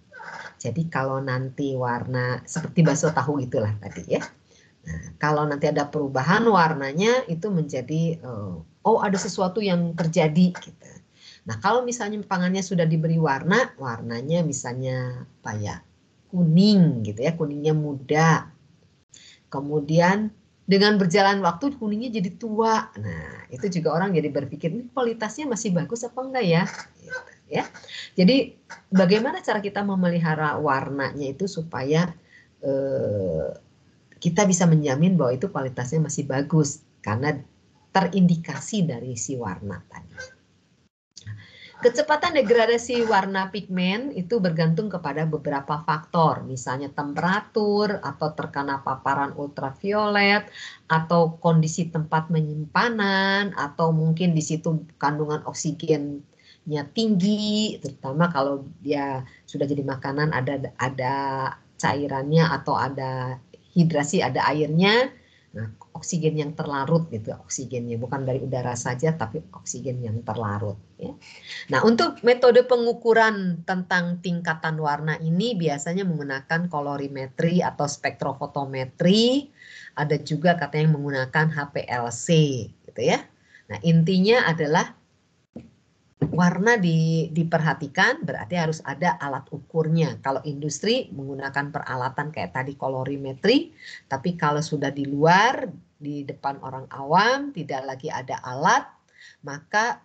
Jadi kalau nanti warna seperti bakso tahu itulah tadi ya. Nah, kalau nanti ada perubahan warnanya itu menjadi oh ada sesuatu yang terjadi gitu. Nah, kalau misalnya pangannya sudah diberi warna, warnanya misalnya apa ya? Kuning gitu ya, kuningnya muda. Kemudian dengan berjalan waktu kuningnya jadi tua. Nah, itu juga orang jadi berpikir ini kualitasnya masih bagus apa enggak ya? Gitu, ya. Jadi bagaimana cara kita memelihara warnanya itu supaya kita bisa menjamin bahwa itu kualitasnya masih bagus karena terindikasi dari si warna tadi. Kecepatan degradasi warna pigmen itu bergantung kepada beberapa faktor, misalnya temperatur atau terkena paparan ultraviolet atau kondisi tempat penyimpanan atau mungkin di situ kandungan oksigennya tinggi, terutama kalau dia sudah jadi makanan ada cairannya atau ada hidrasi, ada airnya. Nah, oksigen yang terlarut gitu, oksigennya bukan dari udara saja tapi oksigen yang terlarut ya. Nah, untuk metode pengukuran tentang tingkatan warna ini biasanya menggunakan kolorimetri atau spektrofotometri, ada juga katanya yang menggunakan HPLC gitu ya. Nah, intinya adalah warna diperhatikan berarti harus ada alat ukurnya. Kalau industri menggunakan peralatan kayak tadi kolorimetri, tapi kalau sudah di luar, di depan orang awam, tidak lagi ada alat, maka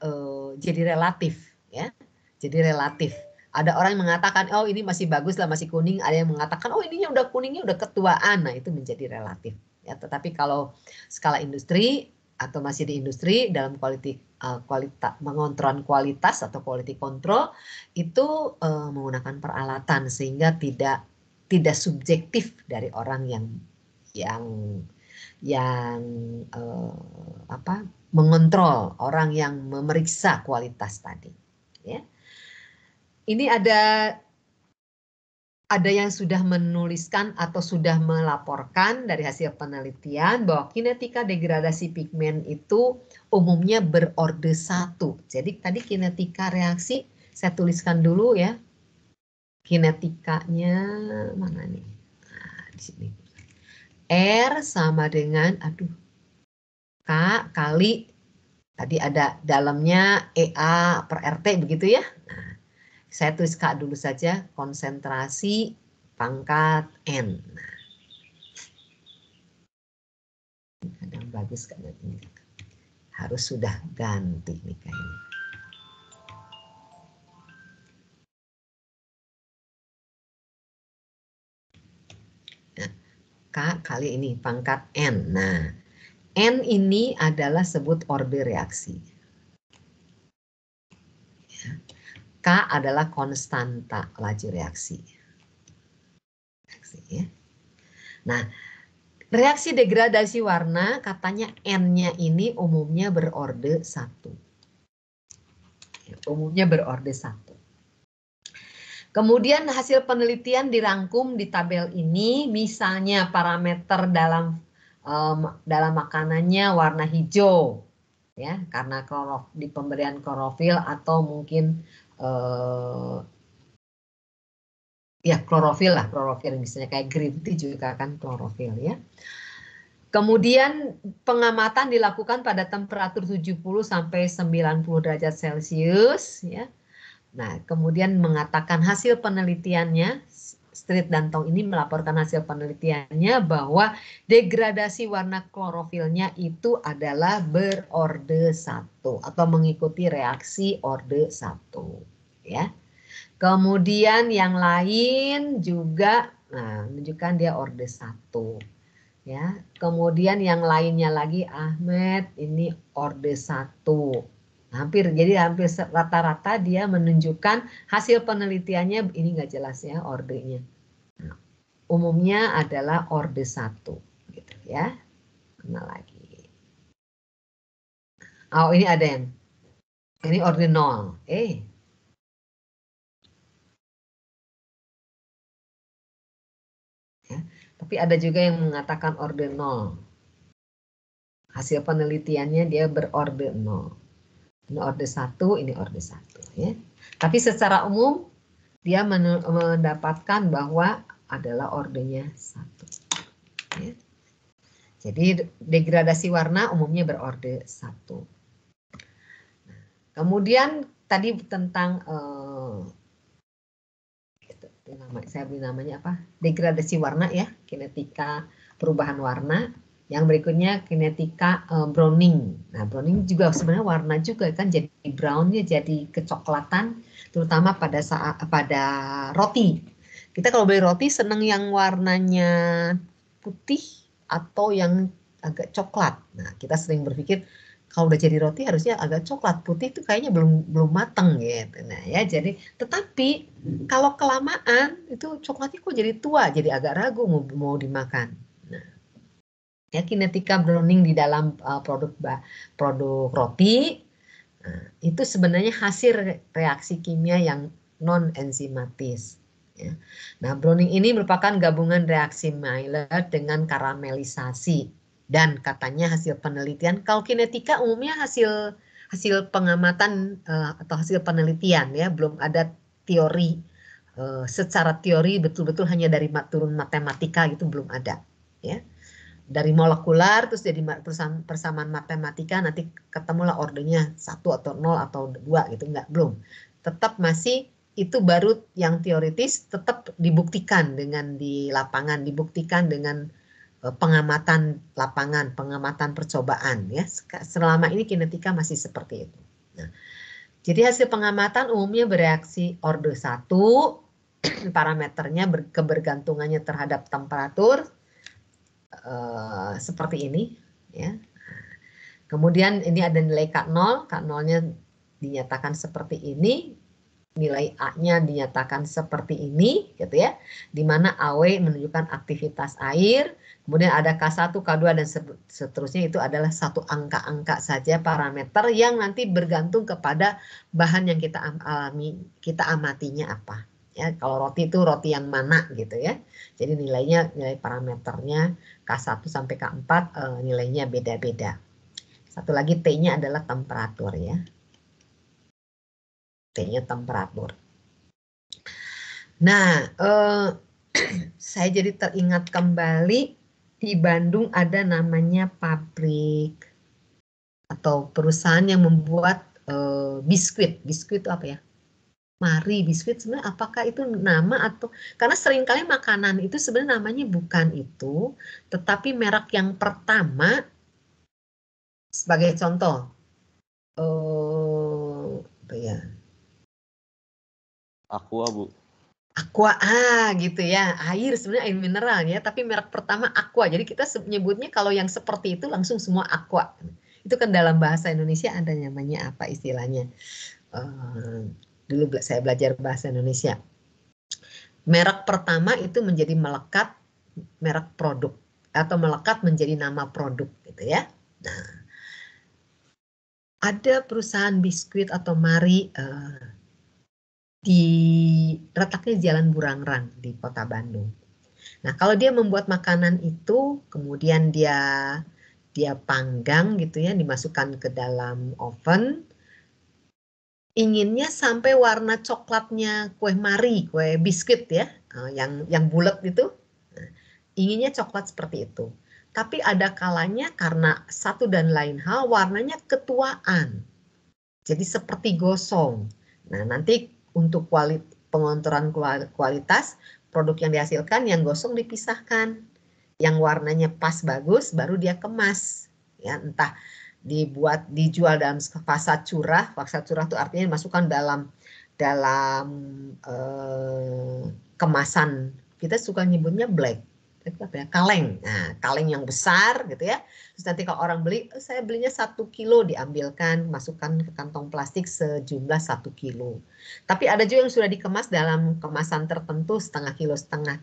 jadi relatif. Ya, jadi relatif. Ada orang yang mengatakan, oh ini masih bagus lah, masih kuning. Ada yang mengatakan, oh ininya udah kuningnya udah ketuaan. Nah itu menjadi relatif. Ya, tetapi kalau skala industri, atau masih di industri dalam kualitas mengontrol kualitas atau quality control itu menggunakan peralatan sehingga tidak subjektif dari orang yang mengontrol, orang yang memeriksa kualitas tadi ya. Ini ada yang sudah menuliskan atau sudah melaporkan dari hasil penelitian bahwa kinetika degradasi pigmen itu umumnya berorde 1. Jadi tadi kinetika reaksi saya tuliskan dulu ya. Kinetikanya mana nih? Nah, di sini. R sama dengan K kali Tadi ada dalamnya EA per RT begitu ya. Nah, saya tulis K dulu saja, konsentrasi pangkat N. Nah, kadang bagus kan ini. Harus sudah ganti nih kayaknya. Nah, K kali ini pangkat N. Nah, N ini adalah sebut orde reaksi. K adalah konstanta laju reaksi. Ya. Nah, reaksi degradasi warna katanya N-nya ini umumnya berorde 1. Umumnya berorde 1. Kemudian hasil penelitian dirangkum di tabel ini, misalnya parameter dalam makanannya warna hijau, ya, karena di pemberian klorofil atau mungkin ya klorofil lah, klorofil misalnya kayak green tea juga kan klorofil ya. Kemudian pengamatan dilakukan pada temperatur 70 sampai 90 derajat Celcius ya. Nah, kemudian mengatakan hasil penelitiannya, Street dan Tong ini melaporkan hasil penelitiannya bahwa degradasi warna klorofilnya itu adalah berorde 1 atau mengikuti reaksi orde 1 ya. Kemudian yang lain juga menunjukkan dia orde 1 ya. Kemudian yang lainnya lagi Ahmed ini orde 1. Jadi hampir rata-rata dia menunjukkan hasil penelitiannya ini nggak jelas ya ordenya. Nah, umumnya adalah orde 1 gitu ya. Mana lagi? Oh, ini ada yang ini orde 0. Ya, tapi ada juga yang mengatakan orde 0. Hasil penelitiannya dia berorde 0. Ini orde 1, ini orde 1 ya. Tapi secara umum dia mendapatkan bahwa adalah ordenya 1. Ya. Jadi degradasi warna umumnya berorde 1. Kemudian tadi tentang saya beri namanya apa? Degradasi warna ya, kinetika perubahan warna. Yang berikutnya kinetika browning. Nah, browning juga sebenarnya warna juga kan, jadi brownnya jadi kecoklatan, terutama pada roti. Kita kalau beli roti seneng yang warnanya putih atau yang agak coklat. Nah, kita sering berpikir kalau udah jadi roti harusnya agak coklat, putih itu kayaknya belum matang gitu. Nah, ya jadi tetapi kalau kelamaan itu coklatnya kok jadi tua, jadi agak ragu mau dimakan. Ya, kinetika browning di dalam produk roti itu sebenarnya hasil reaksi kimia yang non enzimatis. Ya. Nah, browning ini merupakan gabungan reaksi Maillard dengan karamelisasi dan katanya hasil penelitian. Kalau kinetika umumnya hasil pengamatan atau hasil penelitian ya, belum ada teori secara teori betul-betul hanya dari turun matematika gitu belum ada ya. Dari molekular terus jadi persamaan matematika nanti ketemulah ordenya 1 atau 0 atau 2 gitu, belum. Tetap masih itu baru yang teoritis, tetap dibuktikan dengan di lapangan, dibuktikan dengan pengamatan lapangan, pengamatan percobaan ya. Selama ini kinetika masih seperti itu. Nah, jadi hasil pengamatan umumnya bereaksi orde 1, parameternya kebergantungannya terhadap temperatur seperti ini ya. Kemudian ini ada nilai K0, K0-nya dinyatakan seperti ini, nilai A-nya dinyatakan seperti ini gitu ya. Di mana AW menunjukkan aktivitas air, kemudian ada K1, K2 dan seterusnya, itu adalah satu angka-angka saja parameter yang nanti bergantung kepada bahan yang kita amatinya apa. Ya, kalau roti itu roti yang mana gitu ya. Jadi nilai parameternya K1 sampai K4 nilainya beda-beda. Satu lagi T-nya adalah temperatur ya. T-nya temperatur. Nah, saya jadi teringat kembali di Bandung ada namanya pabrik atau perusahaan yang membuat biskuit. Biskuit itu apa ya? Marie biskuit sebenarnya apakah itu nama atau karena seringkali makanan itu sebenarnya namanya bukan itu, tetapi merek yang pertama sebagai contoh apa ya?
Aqua, Bu.
Aqua, gitu ya, air sebenarnya air mineral ya, tapi merek pertama Aqua. Jadi kita menyebutnya kalau yang seperti itu langsung semua Aqua. Itu kan dalam bahasa Indonesia ada namanya apa istilahnya? Dulu saya belajar bahasa Indonesia. Merek pertama itu menjadi melekat merek produk atau melekat menjadi nama produk gitu ya. Nah, ada perusahaan biskuit atau Marie di letaknya Jalan Burangrang di Kota Bandung. Nah, kalau dia membuat makanan itu, kemudian dia panggang gitu ya, dimasukkan ke dalam oven, inginnya sampai warna coklatnya kue Marie, kue biskuit ya, yang bulat itu, inginnya coklat seperti itu. Tapi ada kalanya karena satu dan lain hal warnanya ketuaan, jadi seperti gosong. Nah, nanti untuk pengontrolan kualitas produk yang dihasilkan yang gosong dipisahkan, yang warnanya pas bagus baru dia kemas ya, entah dijual dalam fasa curah. Fasa curah itu artinya dimasukkan dalam kemasan, kita suka nyebutnya black apa ya, kaleng. Nah, kaleng yang besar gitu ya. Terus nanti kalau orang beli, saya belinya 1 kilo, diambilkan, masukkan ke kantong plastik sejumlah 1 kilo. Tapi ada juga yang sudah dikemas dalam kemasan tertentu, setengah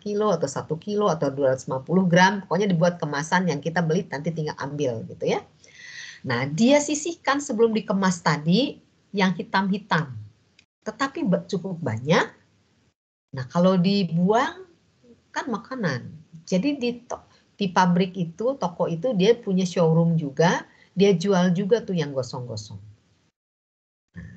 kilo atau 1 kilo atau 250 gram. Pokoknya dibuat kemasan yang kita beli nanti tinggal ambil gitu ya. Nah, dia sisihkan sebelum dikemas tadi yang hitam-hitam. Tetapi cukup banyak. Nah, kalau dibuang kan makanan. Jadi di pabrik itu, toko itu dia punya showroom juga, dia jual juga tuh yang gosong-gosong. Nah,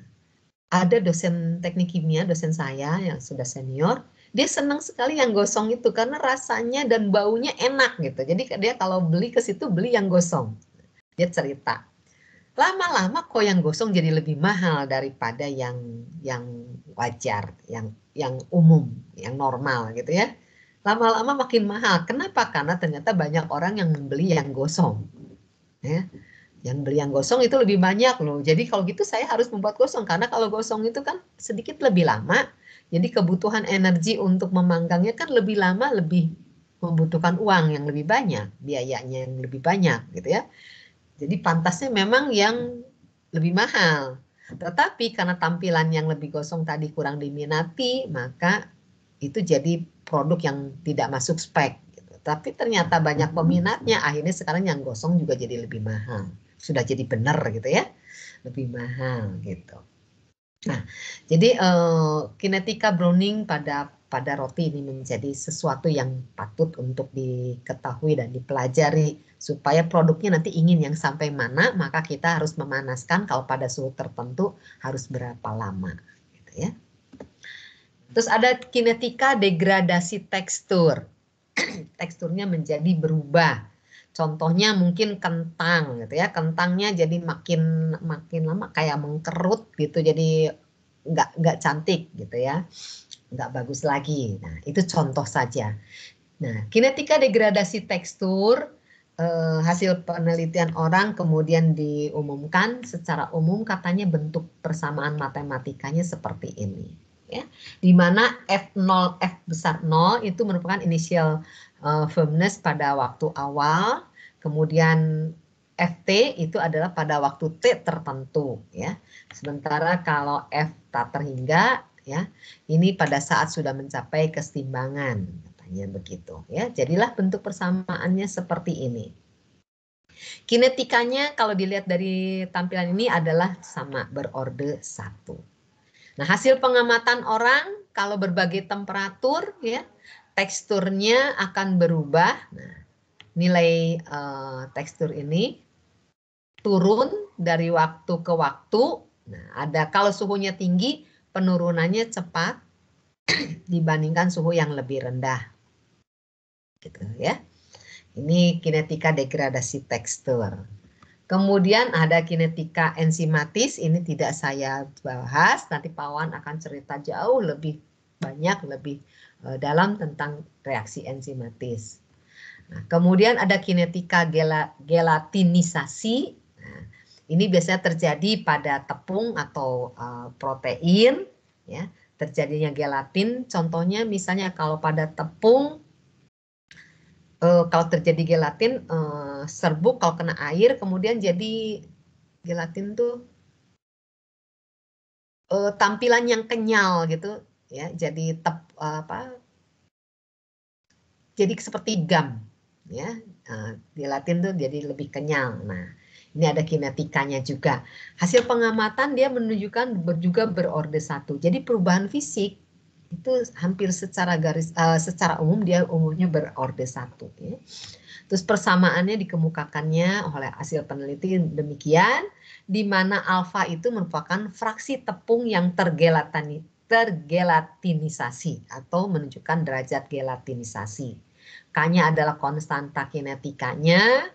ada dosen teknik kimia, dosen saya yang sudah senior, dia senang sekali yang gosong itu karena rasanya dan baunya enak gitu. Jadi dia kalau beli ke situ beli yang gosong. Dia cerita. Lama-lama kok yang gosong jadi lebih mahal daripada yang wajar, yang umum, yang normal gitu ya. Lama-lama makin mahal. Kenapa? Karena ternyata banyak orang yang membeli yang gosong. Ya. Yang beli yang gosong itu lebih banyak loh. Jadi kalau gitu saya harus membuat gosong. Karena kalau gosong itu kan sedikit lebih lama. Jadi kebutuhan energi untuk memanggangnya kan lebih lama, lebih membutuhkan uang yang lebih banyak. Biayanya yang lebih banyak gitu ya. Jadi pantasnya memang yang lebih mahal. Tetapi karena tampilan yang lebih gosong tadi kurang diminati, maka itu jadi produk yang tidak masuk spek. Gitu. Tapi ternyata banyak peminatnya, akhirnya sekarang yang gosong juga jadi lebih mahal. Sudah jadi benar gitu ya, lebih mahal gitu. Nah, jadi kinetika browning pada roti ini menjadi sesuatu yang patut untuk diketahui dan dipelajari supaya produknya nanti ingin yang sampai mana, maka kita harus memanaskan kalau pada suhu tertentu harus berapa lama gitu ya. Terus ada kinetika degradasi tekstur. Teksturnya menjadi berubah. Contohnya mungkin kentang gitu ya. Kentangnya jadi makin lama kayak mengkerut gitu, jadi nggak cantik gitu ya. Nggak bagus lagi. Nah, itu contoh saja. Nah, kinetika degradasi tekstur hasil penelitian orang kemudian diumumkan secara umum, katanya bentuk persamaan matematikanya seperti ini ya, di mana F0 F besar 0 itu merupakan initial firmness pada waktu awal, kemudian Ft itu adalah pada waktu T tertentu ya. Sementara kalau F tak terhingga ya, ini pada saat sudah mencapai kesetimbangan, katanya begitu ya. Jadilah bentuk persamaannya seperti ini. Kinetikanya kalau dilihat dari tampilan ini adalah sama, berorde 1. Nah, hasil pengamatan orang kalau berbagai temperatur ya, teksturnya akan berubah. Nah, nilai tekstur ini turun dari waktu ke waktu. Nah, ada kalau suhunya tinggi, penurunannya cepat dibandingkan suhu yang lebih rendah. Gitu ya. Ini kinetika degradasi tekstur. Kemudian ada kinetika enzimatis, ini tidak saya bahas, nanti Pak Wawan akan cerita jauh lebih banyak, lebih dalam tentang reaksi enzimatis. Nah, kemudian ada kinetika gelatinisasi. Nah, ini biasanya terjadi pada tepung atau protein, ya, terjadinya gelatin. Contohnya misalnya kalau pada tepung, kalau terjadi gelatin serbuk kalau kena air, kemudian jadi gelatin tuh tampilan yang kenyal gitu, ya, jadi jadi seperti gam, ya. Gelatin tuh jadi lebih kenyal. Nah, ini ada kinetikanya juga. Hasil pengamatan dia menunjukkan juga berorde 1. Jadi perubahan fisik itu hampir secara umum dia umumnya berorde 1. Ya. Terus persamaannya dikemukakannya oleh hasil peneliti demikian, di mana alfa itu merupakan fraksi tepung yang tergelatinisasi atau menunjukkan derajat gelatinisasi. K-nya adalah konstanta kinetikanya,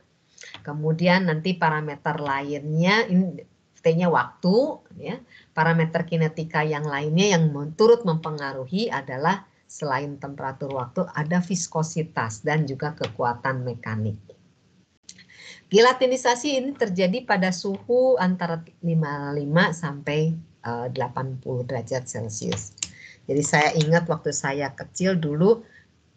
kemudian nanti parameter lainnya, ini T-nya waktu, ya. Parameter kinetika yang lainnya yang turut mempengaruhi adalah selain temperatur waktu ada viskositas dan juga kekuatan mekanik. Gelatinisasi ini terjadi pada suhu antara 55 sampai 80 derajat Celcius. Jadi saya ingat waktu saya kecil dulu,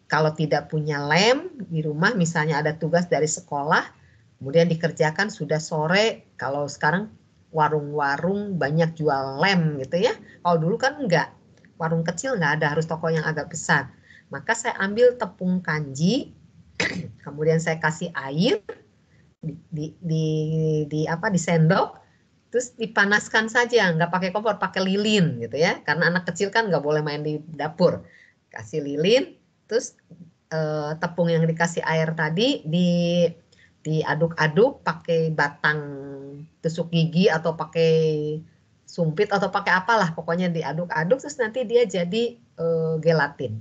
kalau tidak punya lem di rumah, misalnya ada tugas dari sekolah, kemudian dikerjakan sudah sore, kalau sekarang warung-warung banyak jual lem gitu ya. Kalau dulu kan enggak, warung kecil enggak ada, harus toko yang agak besar. Maka saya ambil tepung kanji, kemudian saya kasih air di sendok, terus dipanaskan saja, nggak pakai kompor, pakai lilin gitu ya. Karena anak kecil kan nggak boleh main di dapur. Kasih lilin, terus tepung yang dikasih air tadi diaduk-aduk pakai batang tusuk gigi atau pakai sumpit atau pakai apalah, pokoknya diaduk-aduk terus nanti dia jadi gelatin.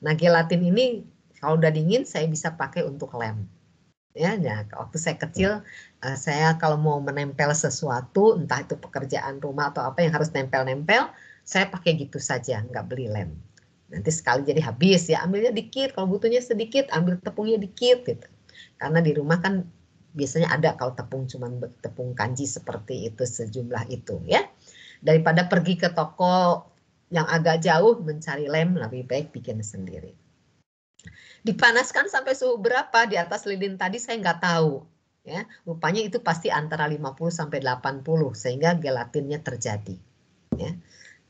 Nah, gelatin ini kalau udah dingin saya bisa pakai untuk lem. Ya, waktu saya kecil, saya kalau mau menempel sesuatu, entah itu pekerjaan rumah atau apa yang harus nempel-nempel, saya pakai gitu saja, nggak beli lem. Nanti sekali jadi habis ya, ambilnya dikit, kalau butuhnya sedikit, ambil tepungnya dikit gitu. Karena di rumah kan biasanya ada kalau tepung cuman tepung kanji seperti itu sejumlah itu ya. Daripada pergi ke toko yang agak jauh mencari lem, lebih baik bikin sendiri. Dipanaskan sampai suhu berapa di atas lilin tadi saya nggak tahu. Ya, rupanya itu pasti antara 50 sampai 80 sehingga gelatinnya terjadi. Ya.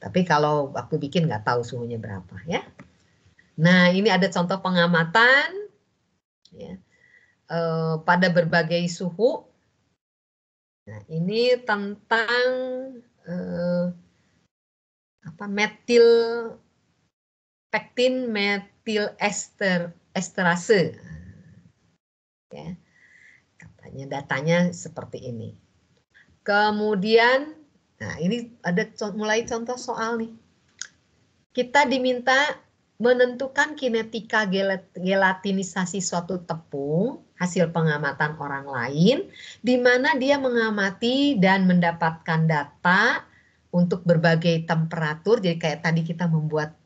Tapi kalau waktu bikin nggak tahu suhunya berapa ya. Nah, ini ada contoh pengamatan ya, pada berbagai suhu. Nah, ini tentang metil pektin metil esterase. Ya. Katanya datanya seperti ini. Kemudian, nah ini ada mulai contoh soal nih. Kita diminta menentukan kinetika gelatinisasi suatu tepung hasil pengamatan orang lain, di mana dia mengamati dan mendapatkan data untuk berbagai temperatur. Jadi kayak tadi kita membuat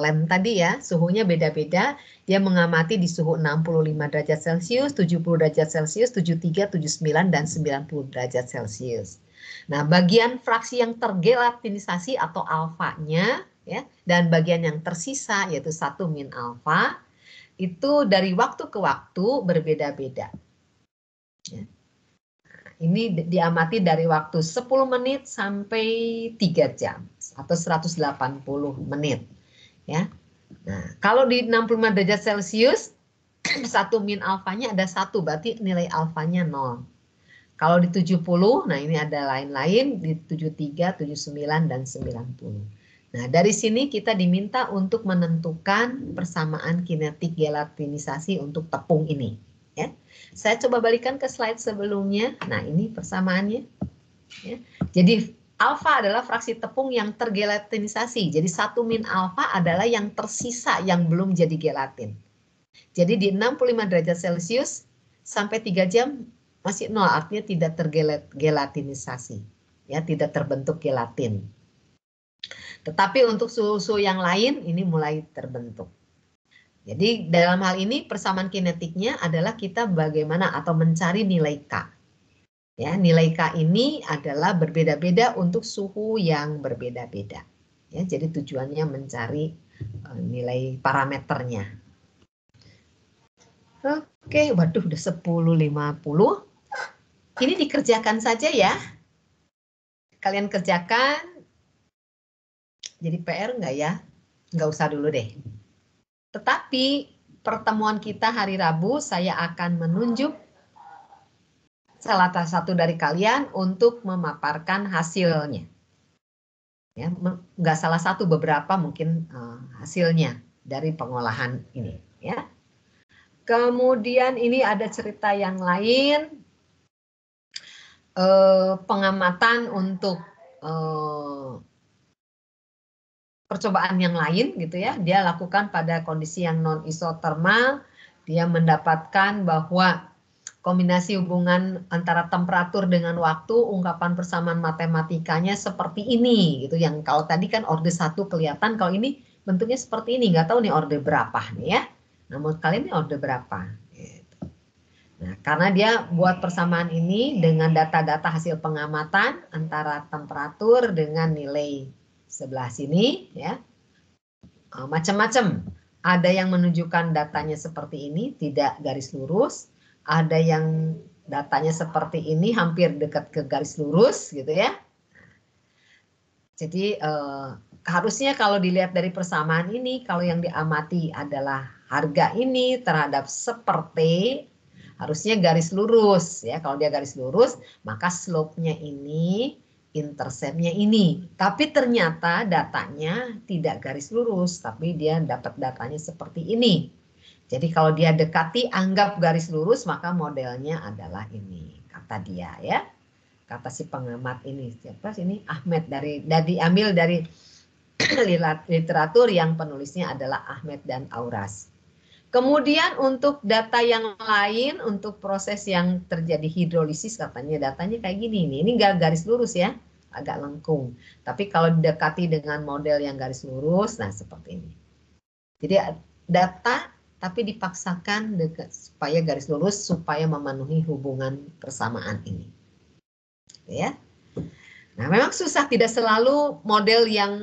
lem tadi ya, suhunya beda-beda. Dia mengamati di suhu 65 derajat Celcius, 70 derajat Celcius, 73, 79, dan 90 derajat Celcius. Nah, bagian fraksi yang tergelatinisasi atau alfanya, ya, dan bagian yang tersisa yaitu 1 min alfa, itu dari waktu ke waktu berbeda-beda. Ya. Ini diamati dari waktu 10 menit sampai 3 jam atau 180 menit. Ya. Nah, kalau di 65 derajat Celcius 1 min alfanya ada 1, berarti nilai alfanya 0. Kalau di 70, nah ini ada lain-lain di 73, 79 dan 90. Nah, dari sini kita diminta untuk menentukan persamaan kinetik gelatinisasi untuk tepung ini, ya. Saya coba balikan ke slide sebelumnya. Nah, ini persamaannya. Ya. Jadi alfa adalah fraksi tepung yang tergelatinisasi. Jadi 1 min alfa adalah yang tersisa yang belum jadi gelatin. Jadi di 65 derajat Celcius sampai 3 jam masih 0, artinya tidak tergelatinisasi, ya, tidak terbentuk gelatin. Tetapi untuk suhu-suhu yang lain ini mulai terbentuk. Jadi dalam hal ini persamaan kinetiknya adalah kita bagaimana atau mencari nilai K. Ya, nilai K ini adalah berbeda-beda untuk suhu yang berbeda-beda. Ya, jadi tujuannya mencari nilai parameternya. Oke, waduh udah 10.50. Ini dikerjakan saja ya. Kalian kerjakan. Jadi PR enggak ya? Enggak usah dulu deh. Tetapi pertemuan kita hari Rabu saya akan menunjuk salah satu dari kalian untuk memaparkan hasilnya. Ya, enggak salah satu, beberapa mungkin hasilnya dari pengolahan ini. Ya. Kemudian ini ada cerita yang lain. Pengamatan untuk percobaan yang lain gitu ya, dia lakukan pada kondisi yang non isotermal, dia mendapatkan bahwa kombinasi hubungan antara temperatur dengan waktu, ungkapan persamaan matematikanya seperti ini gitu, yang kalau tadi kan orde 1 kelihatan, kalau ini bentuknya seperti ini, nggak tahu nih orde berapa nih ya, namun kalian ini orde berapa. Nah, karena dia buat persamaan ini dengan data-data hasil pengamatan antara temperatur dengan nilai sebelah sini, ya, macam-macam. Ada yang menunjukkan datanya seperti ini, tidak garis lurus. Ada yang datanya seperti ini, hampir dekat ke garis lurus, gitu ya. Jadi harusnya kalau dilihat dari persamaan ini, kalau yang diamati adalah harga ini terhadap seperti, harusnya garis lurus ya. Kalau dia garis lurus, maka slope-nya ini, intercept-nya ini. Tapi ternyata datanya tidak garis lurus, tapi dia dapat datanya seperti ini. Jadi kalau dia dekati anggap garis lurus, maka modelnya adalah ini, kata dia ya. Kata si pengamat ini, siapa sih ini? Ahmed, diambil dari literatur yang penulisnya adalah Ahmed dan Auras. Kemudian untuk data yang lain, untuk proses yang terjadi hidrolisis, katanya datanya kayak gini nih. Ini nggak garis lurus ya, agak lengkung. Tapi kalau didekati dengan model yang garis lurus, nah seperti ini. Jadi data tapi dipaksakan supaya garis lurus, supaya memenuhi hubungan persamaan ini. Ya. Nah, memang susah, tidak selalu model yang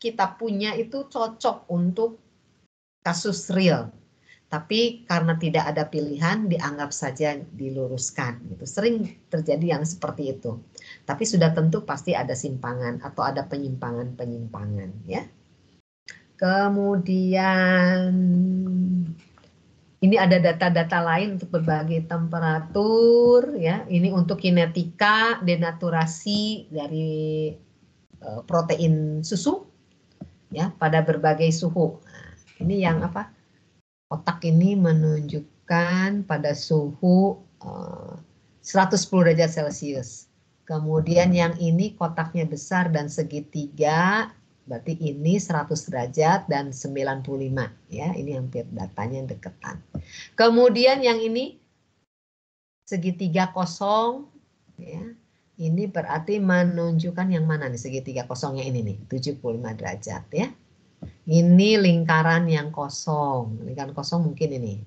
kita punya itu cocok untuk kasus real, tapi karena tidak ada pilihan dianggap saja diluruskan. Gitu. Sering terjadi yang seperti itu. Tapi sudah tentu pasti ada simpangan atau ada penyimpangan-penyimpangan. Ya. Kemudian ini ada data-data lain untuk berbagai temperatur. Ya. Ini untuk kinetika denaturasi dari protein susu ya pada berbagai suhu. Ini yang apa? Kotak ini menunjukkan pada suhu 110 derajat Celcius. Kemudian yang ini kotaknya besar dan segitiga, berarti ini 100 derajat dan 95 ya. Ini hampir datanya deketan. Kemudian yang ini segitiga kosong ya. Ini berarti menunjukkan yang mana nih segitiga kosongnya ini nih, 75 derajat ya. Ini lingkaran yang kosong, lingkaran kosong mungkin ini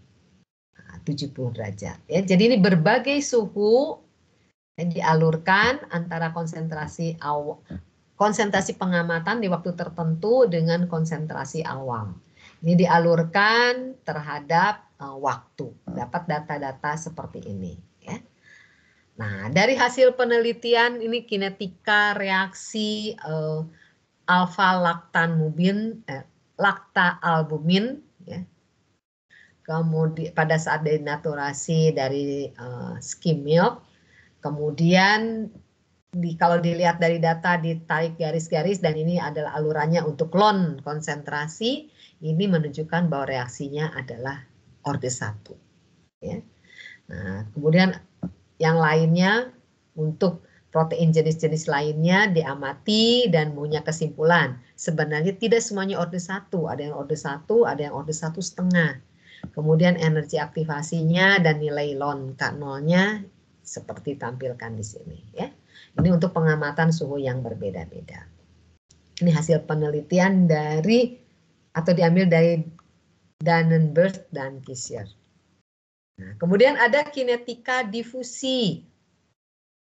70 derajat. Ya, jadi ini berbagai suhu yang dialurkan antara konsentrasi pengamatan di waktu tertentu dengan konsentrasi awal. Ini dialurkan terhadap waktu, dapat data-data seperti ini. Ya. Nah, dari hasil penelitian ini kinetika reaksi lacta albumin ya. Kemudian pada saat denaturasi dari skim milk, kemudian kalau dilihat dari data ditarik garis-garis dan ini adalah alurannya untuk lon konsentrasi, ini menunjukkan bahwa reaksinya adalah orde 1 ya. Nah, kemudian yang lainnya untuk protein jenis-jenis lainnya diamati dan punya kesimpulan. Sebenarnya tidak semuanya orde 1, ada yang orde 1, ada yang orde 1,5. Kemudian energi aktivasinya dan nilai ln K0-nya seperti tampilkan di sini ya. Ini untuk pengamatan suhu yang berbeda-beda. Ini hasil penelitian dari atau diambil dari Dannenberg dan Kisier. Nah, kemudian ada kinetika difusi.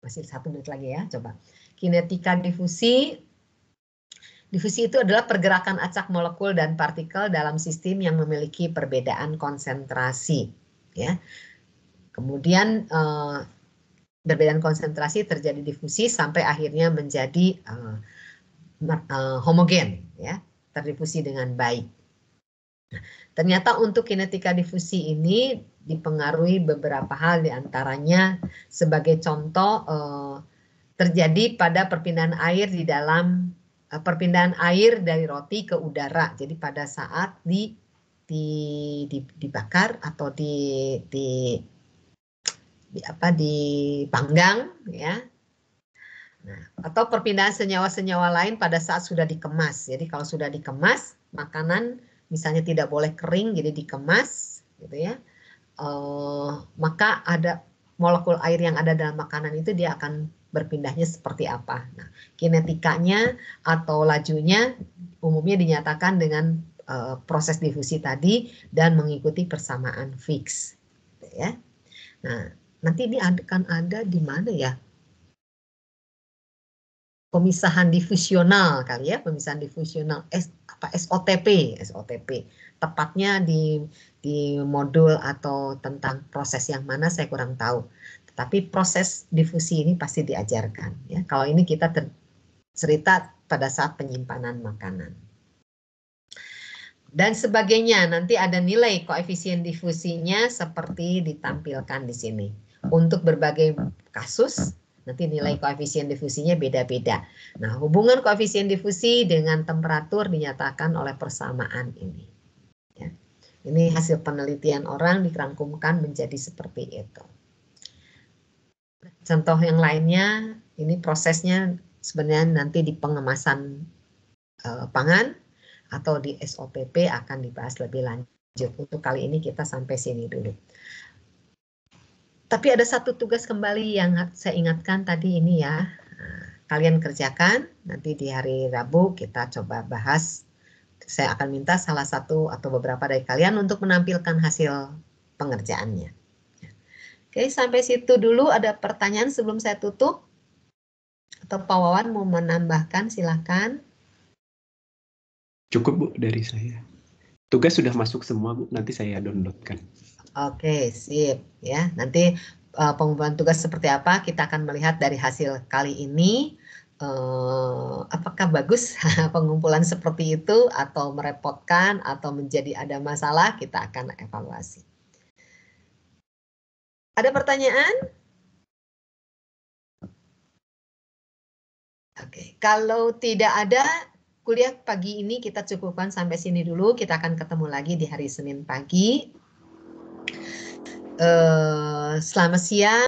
Masih 1 menit lagi ya, coba. Kinetika difusi. Difusi itu adalah pergerakan acak molekul dan partikel dalam sistem yang memiliki perbedaan konsentrasi. Ya. Kemudian perbedaan konsentrasi terjadi difusi sampai akhirnya menjadi homogen, ya, terdifusi dengan baik. Nah, ternyata untuk kinetika difusi ini dipengaruhi beberapa hal, diantaranya sebagai contoh terjadi pada perpindahan air di dalam perpindahan air dari roti ke udara. Jadi pada saat dibakar atau dipanggang, ya. Nah, atau perpindahan senyawa-senyawa lain pada saat sudah dikemas. Jadi kalau sudah dikemas, makanan misalnya tidak boleh kering, jadi dikemas, gitu ya. Maka ada molekul air yang ada dalam makanan itu dia akan berpindahnya seperti apa. Nah, kinetikanya atau lajunya umumnya dinyatakan dengan proses difusi tadi dan mengikuti persamaan fix, gitu ya. Nah, nanti ini akan ada di mana ya? Pemisahan difusional kali ya, pemisahan difusional SOTP, tepatnya di modul atau tentang proses yang mana saya kurang tahu. Tetapi proses difusi ini pasti diajarkan ya. Kalau ini kita cerita pada saat penyimpanan makanan. Dan sebagainya, nanti ada nilai koefisien difusinya seperti ditampilkan di sini. Untuk berbagai kasus, nanti nilai koefisien difusinya beda-beda. Nah, hubungan koefisien difusi dengan temperatur dinyatakan oleh persamaan ini. Ya. Ini hasil penelitian orang dirangkumkan menjadi seperti itu. Contoh yang lainnya, ini prosesnya sebenarnya nanti di pengemasan pangan atau di SOPP akan dibahas lebih lanjut. Untuk kali ini kita sampai sini dulu. Tapi ada satu tugas kembali yang saya ingatkan tadi ini ya. Kalian kerjakan, nanti di hari Rabu kita coba bahas. Saya akan minta salah satu atau beberapa dari kalian untuk menampilkan hasil pengerjaannya. Oke, sampai situ dulu. Ada pertanyaan sebelum saya tutup? Atau Pak Wawan mau menambahkan, silakan.
Cukup Bu dari saya. Tugas sudah masuk semua Bu, nanti saya downloadkan.
Oke, sip ya. Nanti pengumpulan tugas seperti apa kita akan melihat dari hasil kali ini. Apakah bagus pengumpulan seperti itu atau merepotkan atau menjadi ada masalah, kita akan evaluasi. Ada pertanyaan? Oke, kalau tidak ada, kuliah pagi ini kita cukupkan sampai sini dulu. Kita akan ketemu lagi di hari Senin pagi. Selamat siang.